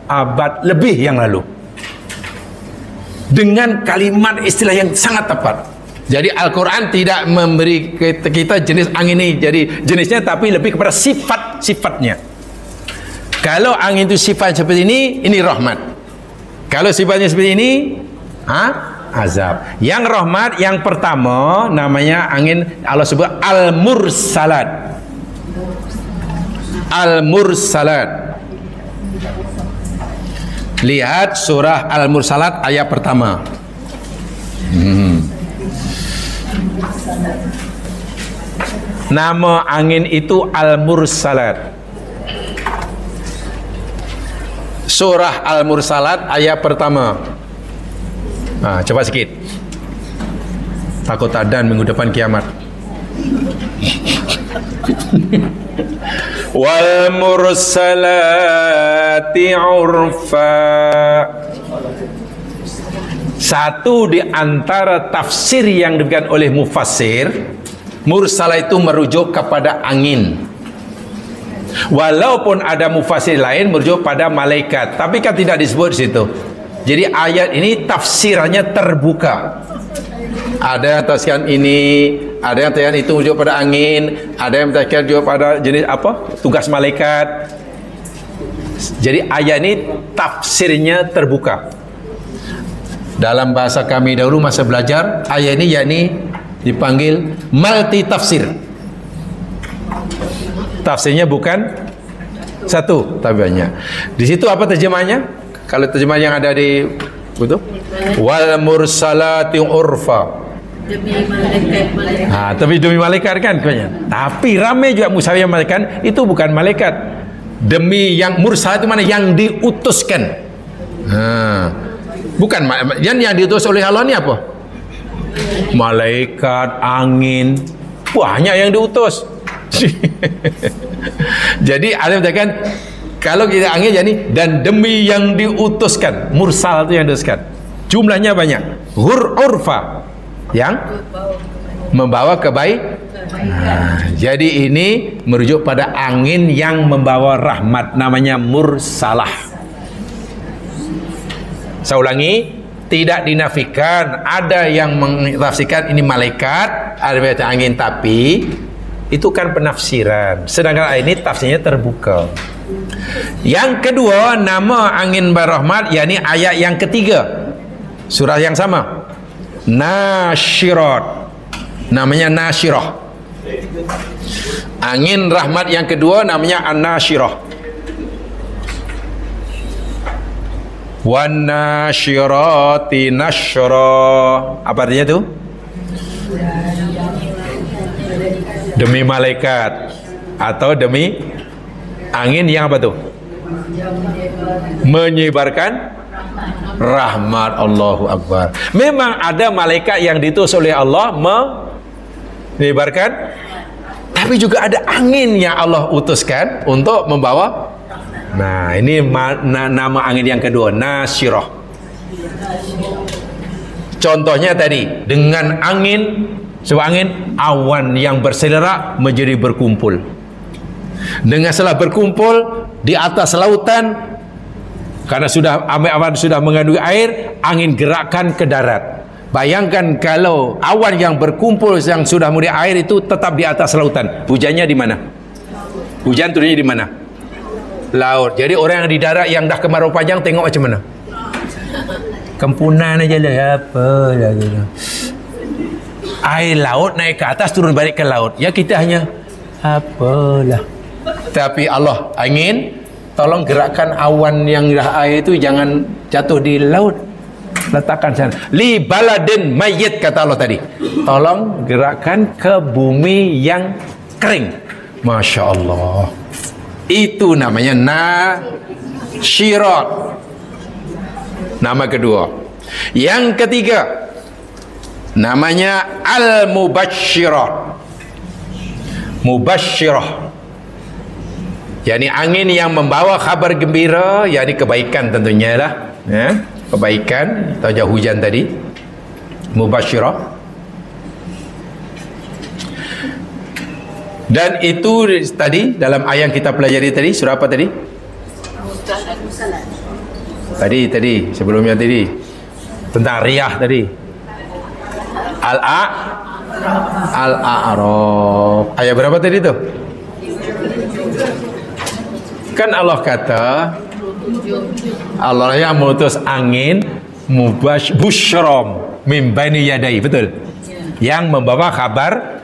abad lebih yang lalu. Dengan kalimat istilah yang sangat tepat. Jadi Al-Quran tidak memberi kita jenis angin ini jadi jenisnya, tapi lebih kepada sifat-sifatnya. Kalau angin itu sifat seperti ini rahmat. Kalau sifatnya seperti ini, azab. Yang rahmat yang pertama namanya angin, Allah sebut Al-Mursalat. Al-Mursalat. Lihat surah Al-Mursalat ayat pertama. Nama angin itu Al-Mursalat. Surah Al-Mursalat ayat pertama. Cepat sikit. Takut adzan minggu depan kiamat. Wal mursalati urfa. Satu di antara tafsir yang diberikan oleh mufassir, mursalah itu merujuk kepada angin. Walaupun ada mufassir lain merujuk pada malaikat, tapi kan tidak disebut di situ. Jadi ayat ini tafsirannya terbuka. Ada yang tafsirkan ini, ada yang tafsirkan itu merujuk pada angin, ada yang tafsirkan juga pada jenis apa? Tugas malaikat. Jadi ayat ini tafsirnya terbuka. Dalam bahasa kami dahulu masa belajar, ayat ini yakni dipanggil multi tafsir. Tafsirnya bukan satu, tapi banyak. Di situ apa terjemahnya? Kalau terjemah yang ada di buku, wal mursalati urfa. Demi malaikat. Tapi demi malaikat kan kebanyakan. Tapi ramai juga musawi yang malaikat itu bukan malaikat. Demi yang mursal itu mana? Yang diutuskan. Bukan yang diutus oleh Allah ni apa? Malaikat, angin, banyak yang diutus. Jadi ada katakan kalau kita angin jadi dan demi yang diutuskan, mursal itu yang diutuskan. Jumlahnya banyak. Urfa yang membawa kebaikan. Jadi ini merujuk pada angin yang membawa rahmat, namanya mursalah. Saya ulangi, tidak dinafikan. Ada yang menafsirkan ini malaikat, ada yang angin, tapi itu kan penafsiran. Sedangkan ini tafsirnya terbuka. Yang kedua, nama angin berrahmat, yakni ayat yang ketiga, surah yang sama, Nasyirat. Namanya Nasyirah. Angin rahmat yang kedua namanya An-Nasyirah. Wan nasyirati nasyra. Apa artinya itu? Demi malaikat atau demi angin yang apa tuh? Menyebarkan rahmat. Allahu Akbar. Memang ada malaikat yang diutus oleh Allah menyebarkan, tapi juga ada angin yang Allah utuskan untuk membawa. Nah, ini nama angin yang kedua, Nasyirah. Contohnya tadi, dengan angin, sebab angin awan yang berselerak menjadi berkumpul. Dengan setelah berkumpul di atas lautan, karena sudah awan sudah mengandung air, angin gerakkan ke darat. Bayangkan kalau awan yang berkumpul yang sudah mulai air itu tetap di atas lautan, hujannya di mana? Hujan turunnya di mana? laut. Jadi orang yang di darat yang dah kemarau panjang tengok macam mana? Kempunan aja lah, apa lah gitu. Air laut naik ke atas, turun balik ke laut. Ya kita hanya apalah. Tapi Allah, angin, tolong gerakkan awan yang dah air itu jangan jatuh di laut. Letakkan sana. Li baladin mayyit, kata Allah tadi. Tolong gerakkan ke bumi yang kering. Masya Allah. Itu namanya nasyirat. Nama kedua. Yang ketiga, namanya al-mubasyirah. Mubasyirah, yakni angin yang membawa kabar gembira, yakni kebaikan tentunya lah, ya, kebaikan atau hujan tadi. Mubasyirah. Dan itu tadi dalam ayat yang kita pelajari tadi, surah apa tadi? Tadi sebelumnya tadi tentang riyah tadi. Al-A'raf. Ayat berapa tadi tu? Kan Allah kata, Allah yang mengutus angin busyram min baini yadai, betul? Yang membawa kabar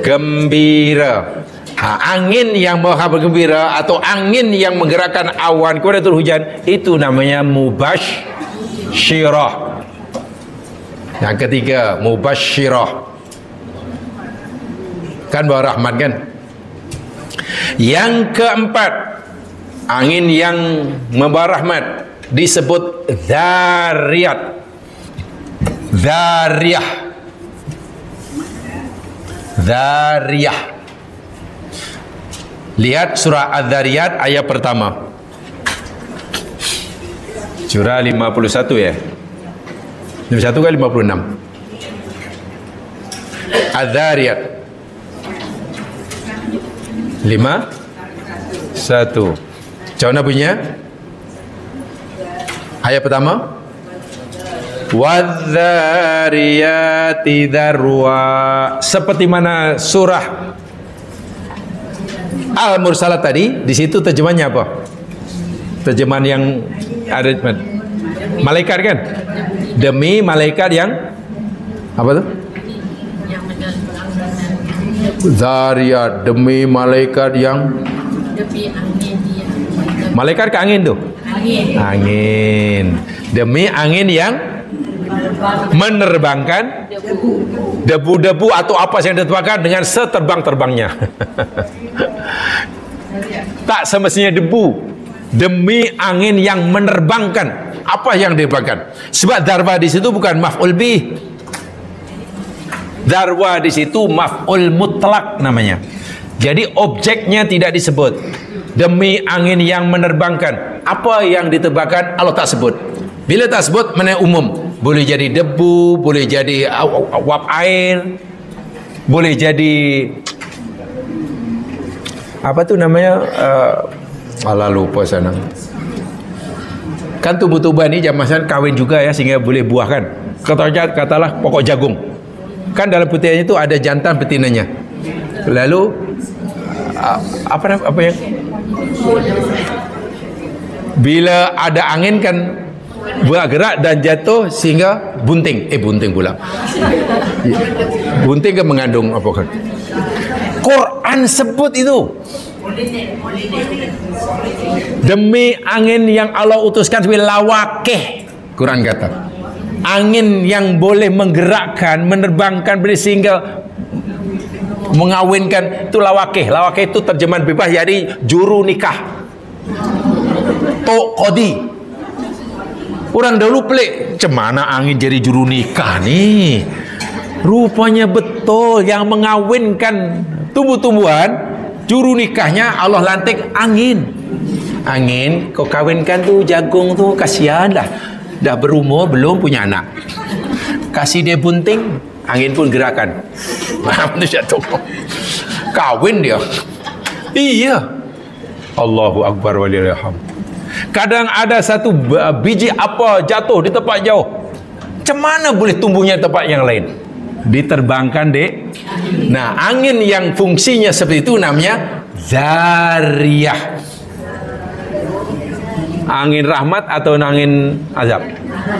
gembira. Angin yang membawa kabar gembira atau angin yang menggerakkan awan kepada turun hujan, itu namanya mubasyirah. Yang ketiga, mubasyirah. Kan bawa rahmat kan? Yang keempat, angin yang membawa rahmat disebut dzariyat. Dzariyah. Lihat surah Az-Zariyat ayat pertama. Surah 51 ya. 51 ke 56. Az-Zariyat 51. Macam mana bunyinya? Ayat pertama, wadh-dzariyati dzarwa. Seperti mana surah Al-Mursalat tadi, di situ terjemahannya apa? Terjemahan yang ada malaikat kan? Demi malaikat yang apa tu? Zariyat, demi malaikat yang malaikat ke angin tu? Angin. Demi angin yang menerbangkan debu-debu atau apa yang diterbangkan dengan seterbang-terbangnya. Tak semestinya debu, demi angin yang menerbangkan apa yang diterbangkan. Sebab darwa di situ bukan maf'ul bih. Darwa di situ maf'ul mutlak namanya. Jadi objeknya tidak disebut. Demi angin yang menerbangkan, apa yang diterbangkan Allah tak sebut. Bila tak sebut, mana umum. Boleh jadi debu, boleh jadi uap air, boleh jadi apa tu namanya, alah lupa sana. Kan tumbuh-tumbuhan ni zaman sekarang kahwin juga ya, sehingga boleh buah kan. Katalah pokok jagung. Kan dalam petiannya itu ada jantan betinanya. Lalu apa yang bila ada angin kan bergerak dan jatuh sehingga bunting pula. Bunting kan mengandung apa kan? Quran sebut itu. Demi angin yang Allah utuskan sebagai lawakih, Quran kata. Angin yang boleh menggerakkan, menerbangkan sehingga mengawinkan, itu lawakih. Lawakih itu terjemahan bebas dari juru nikah. Tok Qadi. Orang dahulu pelik, macam mana angin jadi juru nikah ni? Rupanya betul, yang mengawinkan tumbuh-tumbuhan, juru nikahnya Allah lantik angin. Angin, kau kawinkan tu jagung tu, kasihan dah berumur belum punya anak. Kasih dia bunting, angin pun gerakan. Maaf tu jatuh. Kawin dia. Iya. Allahu Akbar walillahilhamd. Kadang ada satu biji apa jatuh di tempat jauh. Macam mana boleh tumbuhnya di tempat yang lain? Diterbangkan dek. Nah, angin yang fungsinya seperti itu namanya zariyah. Angin rahmat atau angin azab?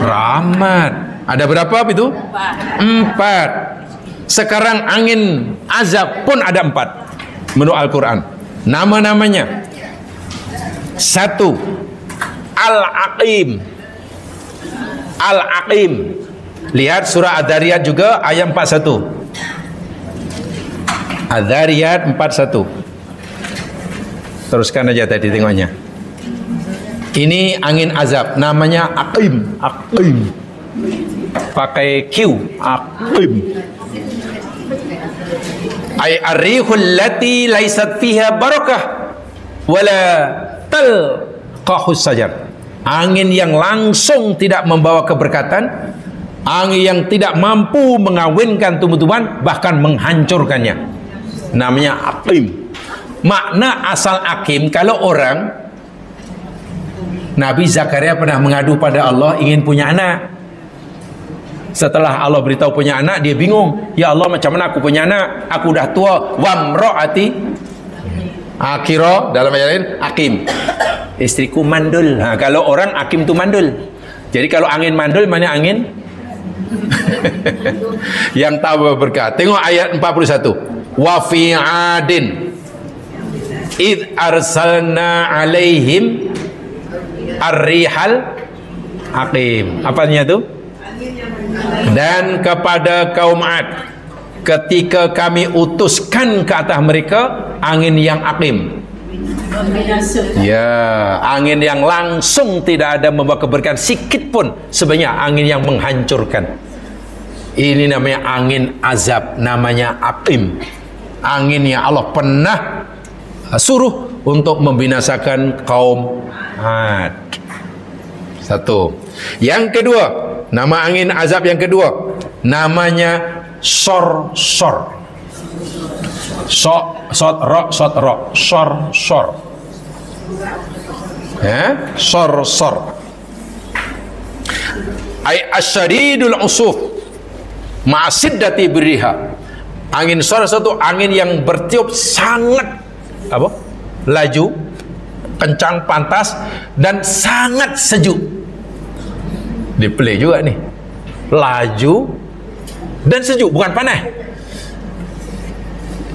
Rahmat. Ada berapa itu? 4. Sekarang angin azab pun ada 4 menurut Al-Quran. Nama-namanya: 1, Al-Aqim. Al-Aqim. Lihat surah Ad-Dariyat juga ayat 41. Ad-Dariyat 41. Teruskan aja tadi tengoknya. Ini angin azab, namanya Aqim. Aqim. Pakai Q. Aqim. Ay ar-rihul lati laysat fiha barakah wala talqahus sajar. Angin yang langsung tidak membawa keberkatan, angin yang tidak mampu mengawinkan tumbuh-tumbuhan, bahkan menghancurkannya. Namanya Aqim. Makna asal Aqim, kalau orang, Nabi Zakaria pernah mengadu pada Allah ingin punya anak. Setelah Allah beritahu punya anak, dia bingung. Ya Allah, macam mana aku punya anak? Aku dah tua. Wamro'ati. Akhirah dalam ayat lain Aqim. Istriku mandul. Kalau orang Aqim tu mandul. Jadi kalau angin mandul, mana angin? Yang tahu berkah. Tengok ayat 41. Wa fi 'adin id arsalna 'alaihim ar-rihal aqim. Apanya tu? Dan kepada kaum Ad, ketika kami utuskan ke atas mereka angin yang aqim. Ya, angin yang langsung tidak ada membawa keberkahan sikit pun, sebenarnya angin yang menghancurkan. Ini namanya angin azab, namanya aqim. Angin yang Allah pernah suruh untuk membinasakan kaum Ad. 1. Yang kedua, nama angin azab yang kedua, namanya sor-sor. Sor-sor. Sor-sor. Ya, sor-sor. Ay asyadidul usuf ma'asiddati biriha. Angin sor-sor itu angin yang bertiup sangat apa? Laju, kencang, pantas, dan sangat sejuk. Diplay juga nih. Laju dan sejuk, bukan panas.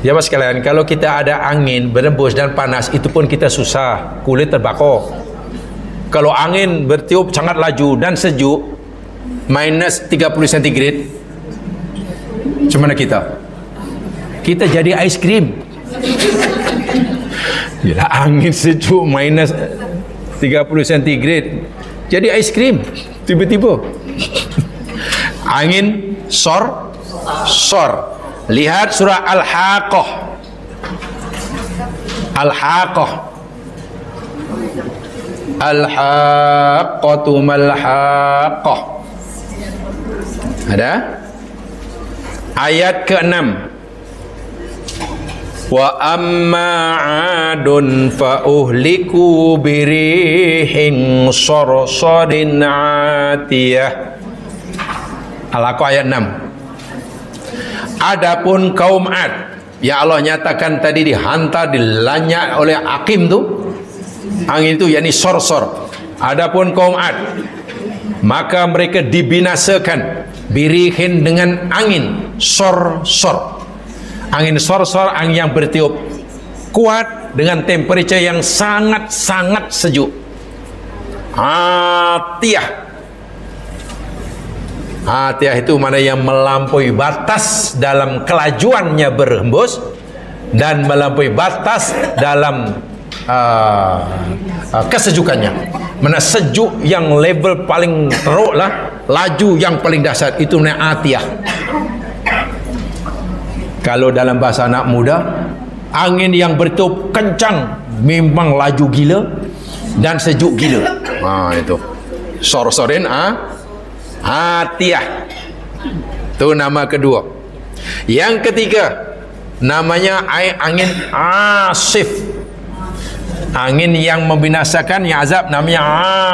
Ya mas sekalian, kalau kita ada angin berembus dan panas, itu pun kita susah, kulit terbakar. Kalau angin bertiup sangat laju dan sejuk, minus 30 cm, macam mana kita? Kita jadi ais krim. Ya, angin sejuk minus 30 cm, jadi ais krim tiba-tiba. Angin sor. Lihat surah Al-Haqqah. Al-Haqqah. Al-Haqqatu mal-Haqqah. Ada? Ayat ke-6. Wa amma 'adun fa uhliku birihin sarsarin 'atiyah. Al-Haqqah ayat 6. Adapun kaum Ad, ya Allah nyatakan tadi dihantar, dilanyak oleh Aqim tu, angin itu yakni sor-sor. Adapun kaum Ad, maka mereka dibinasakan birihin dengan angin sor-sor. Angin sor-sor, angin yang bertiup kuat dengan temperature yang sangat-sangat sejuk. Atiyah. Atiyah itu mana yang melampaui batas dalam kelajuannya berhembus dan melampaui batas dalam kesejukannya. Mana sejuk yang level paling teruk lah, laju yang paling dahsyat, itu namanya atiyah. Kalau dalam bahasa anak muda, angin yang bertiup kencang memang laju gila dan sejuk gila. Itu sor-sorin atiyah. Itu nama kedua. Yang ketiga, namanya angin asif. Angin yang membinasakan, yang azab, namanya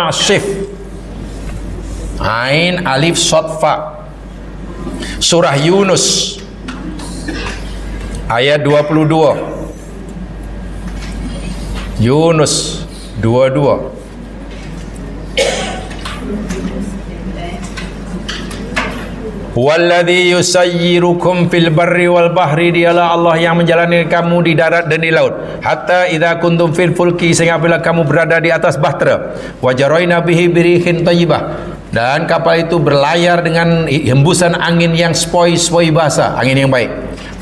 asif. Ain alif shad fa. Surah Yunus ayat 22. Yunus 22. Walladzi yusayyirukum fil barri wal bahri, dialah Allah yang menjalani kamu di darat dan di laut. Hatta idza kuntum fil fulki, sehingga bila kamu berada di atas bahtera. Wajaraina bihi birihin thayyibah, dan kapal itu berlayar dengan hembusan angin yang sepoi-sepoi basah, angin yang baik.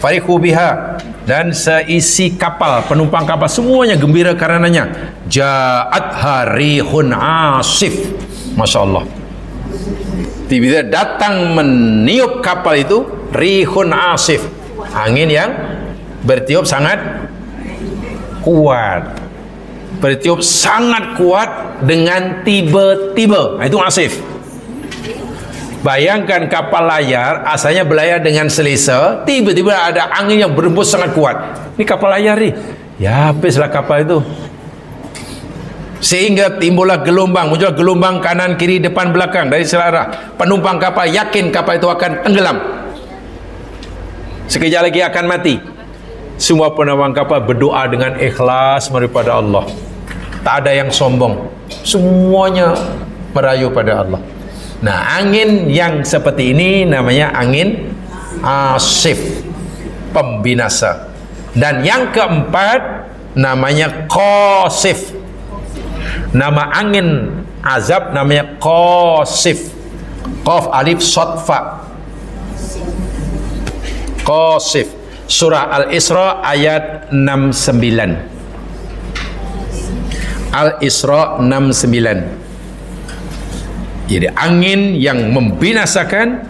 Farihu biha, dan seisi kapal, penumpang kapal semuanya gembira karenanya. Ja'at harihun asif, Masya Allah. Tiba-tiba datang meniup kapal itu rihun asif, angin yang bertiup sangat kuat, bertiup sangat kuat dengan tiba-tiba. Itu asif. Bayangkan kapal layar asalnya berlayar dengan selesa, tiba-tiba ada angin yang berembus sangat kuat. Ini kapal layar nih, ya habislah kapal itu. Sehingga timbullah gelombang, muncul gelombang kanan kiri depan belakang dari selarah. Penumpang kapal yakin kapal itu akan tenggelam, sekejap lagi akan mati. Semua penumpang kapal berdoa dengan ikhlas daripada Allah, tak ada yang sombong, semuanya merayu pada Allah. Nah, angin yang seperti ini namanya angin asif, pembinasa. Dan yang keempat namanya qasif. Nama angin azab namanya qasif. Qaf alif shad fa. Qasif. Surah Al-Isra ayat 69. Al-Isra 69. Jadi angin yang membinasakan,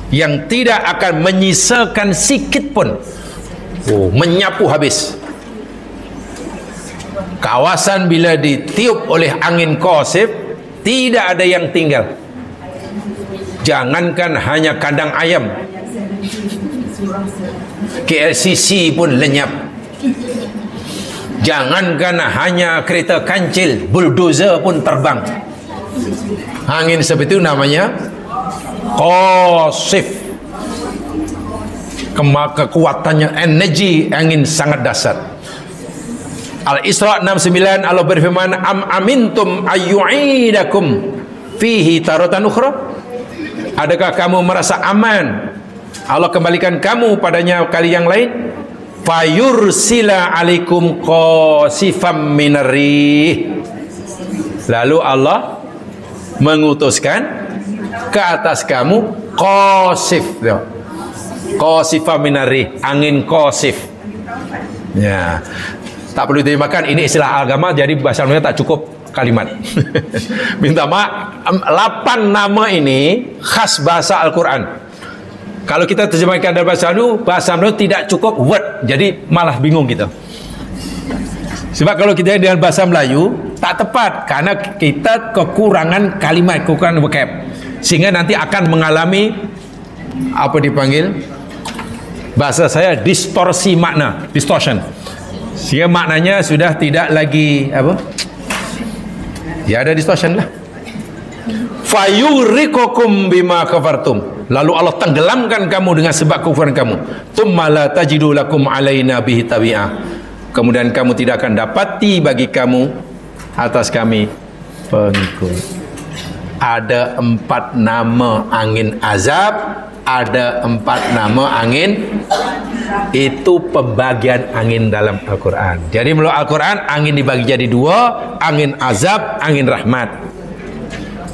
yang tidak akan menyisakan sikit pun. Menyapu habis. Kawasan bila ditiup oleh angin qasif, tidak ada yang tinggal. Jangankan hanya kandang ayam, KLCC pun lenyap. Jangankan hanya kereta kancil, bulldozer pun terbang. Angin seperti itu namanya qasif. Kekuatannya, energi angin sangat dahsyat. Al-Isra 69, Allah berfirman, am amintum ayyu'idakum fihi taratan ukhra. Adakah kamu merasa aman Allah kembalikan kamu padanya kali yang lain? Fayursila alaikum qasifam minarih. Lalu Allah mengutuskan ke atas kamu qasif, qasifam minarih, angin qasif. Ya, tak perlu dimakan, ini istilah agama, jadi bahasa Indonesia tak cukup kalimat. Minta maaf, 8 nama ini khas bahasa Al-Quran. Kalau kita terjemahkan dari bahasa Melayu tidak cukup word, jadi malah bingung kita. Sebab kalau kita dengan bahasa Melayu tak tepat, karena kita kekurangan kalimat, kekurangan vocab, sehingga nanti akan mengalami apa dipanggil, bahasa saya distorsi makna, distortion. Sehingga maknanya sudah tidak lagi apa? Ya, ada distortion lah. Fayurikukum bima kafartum. Lalu Allah tenggelamkan kamu dengan sebab kekufuran kamu. Tsumma la tajidu lakum alaina bihi tabi'ah. Kemudian kamu tidak akan dapati bagi kamu atas kami pengikut. Ada 4 nama angin azab, ada 4 nama angin. Itu pembagian angin dalam Al-Quran. Jadi menurut Al-Quran, angin dibagi jadi 2, angin azab, angin rahmat.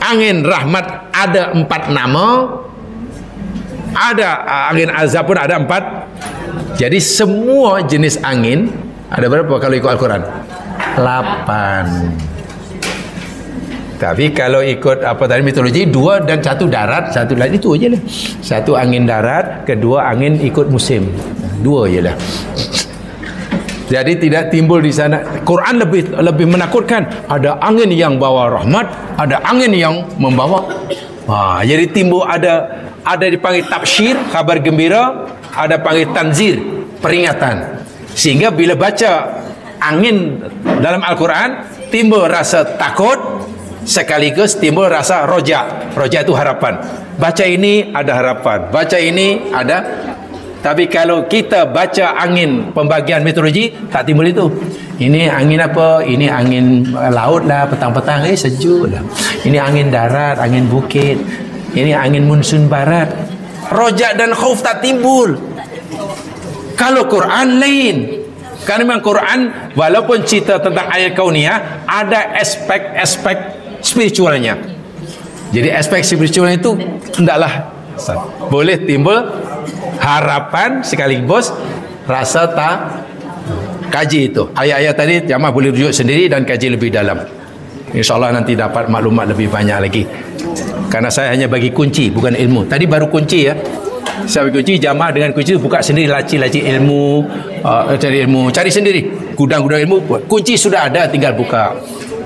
Angin rahmat ada 4 nama, ada angin azab pun ada 4. Jadi semua jenis angin ada berapa kalau ikut Al-Quran? 8. Tapi kalau ikut apa tadi mitologi, 2 dan 1 darat, 1 lain, itu aja lah. 1 angin darat, kedua angin ikut musim, 2 je lah. Jadi tidak timbul di sana. Quran lebih menakutkan. Ada angin yang bawa rahmat, ada angin yang membawa. Jadi timbul ada dipanggil tabsyir, kabar gembira, ada panggil tanzir, peringatan. Sehingga bila baca angin dalam Al-Quran, timbul rasa takut, sekaligus timbul rasa roja. Roja itu harapan. Baca ini ada harapan, baca ini ada. Tapi kalau kita baca angin pembagian meteorologi, tak timbul itu. Ini angin apa? Ini angin laut lah, petang-petang sejuk lah. Ini angin darat, angin bukit. Ini angin monsun barat. Rojak dan khauf tak timbul. Kalau Quran lain. Karena memang Quran walaupun cerita tentang ayat kauniyah, ada aspek-aspek spiritualnya. Jadi aspek spiritualnya itu hendaklah boleh timbul harapan sekaligus rasa tak kaji itu. Ayat-ayat tadi jamaah boleh rujuk sendiri dan kaji lebih dalam. InsyaAllah nanti dapat maklumat lebih banyak lagi. Karena saya hanya bagi kunci, bukan ilmu. Tadi baru kunci ya. Saya bagi kunci, jamaah dengan kunci buka sendiri laci-laci ilmu, cari sendiri. Gudang-gudang ilmu, kunci sudah ada, tinggal buka.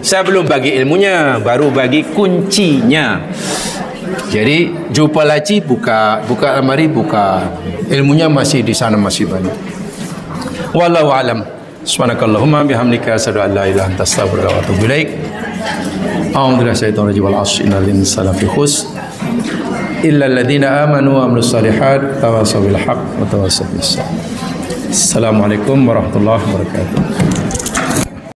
Saya belum bagi ilmunya, baru bagi kuncinya. Jadi jumpa laci, buka lemari, buka. Ilmunya masih di sana, masih banyak. Wallahu a'lam. Subhanakallahumma bihamdika asyhadu an la ilaha illa anta astaghfiruka wa atubu ilaik. A'udzu billahi minasyaitonir rajim. Wal 'asri innal insana lafi khusr illa alladziina aamanu wa 'amilus shalihaati tawassaw bil haqq wa tawassaw bis sabr. Assalamualaikum warahmatullahi wabarakatuh.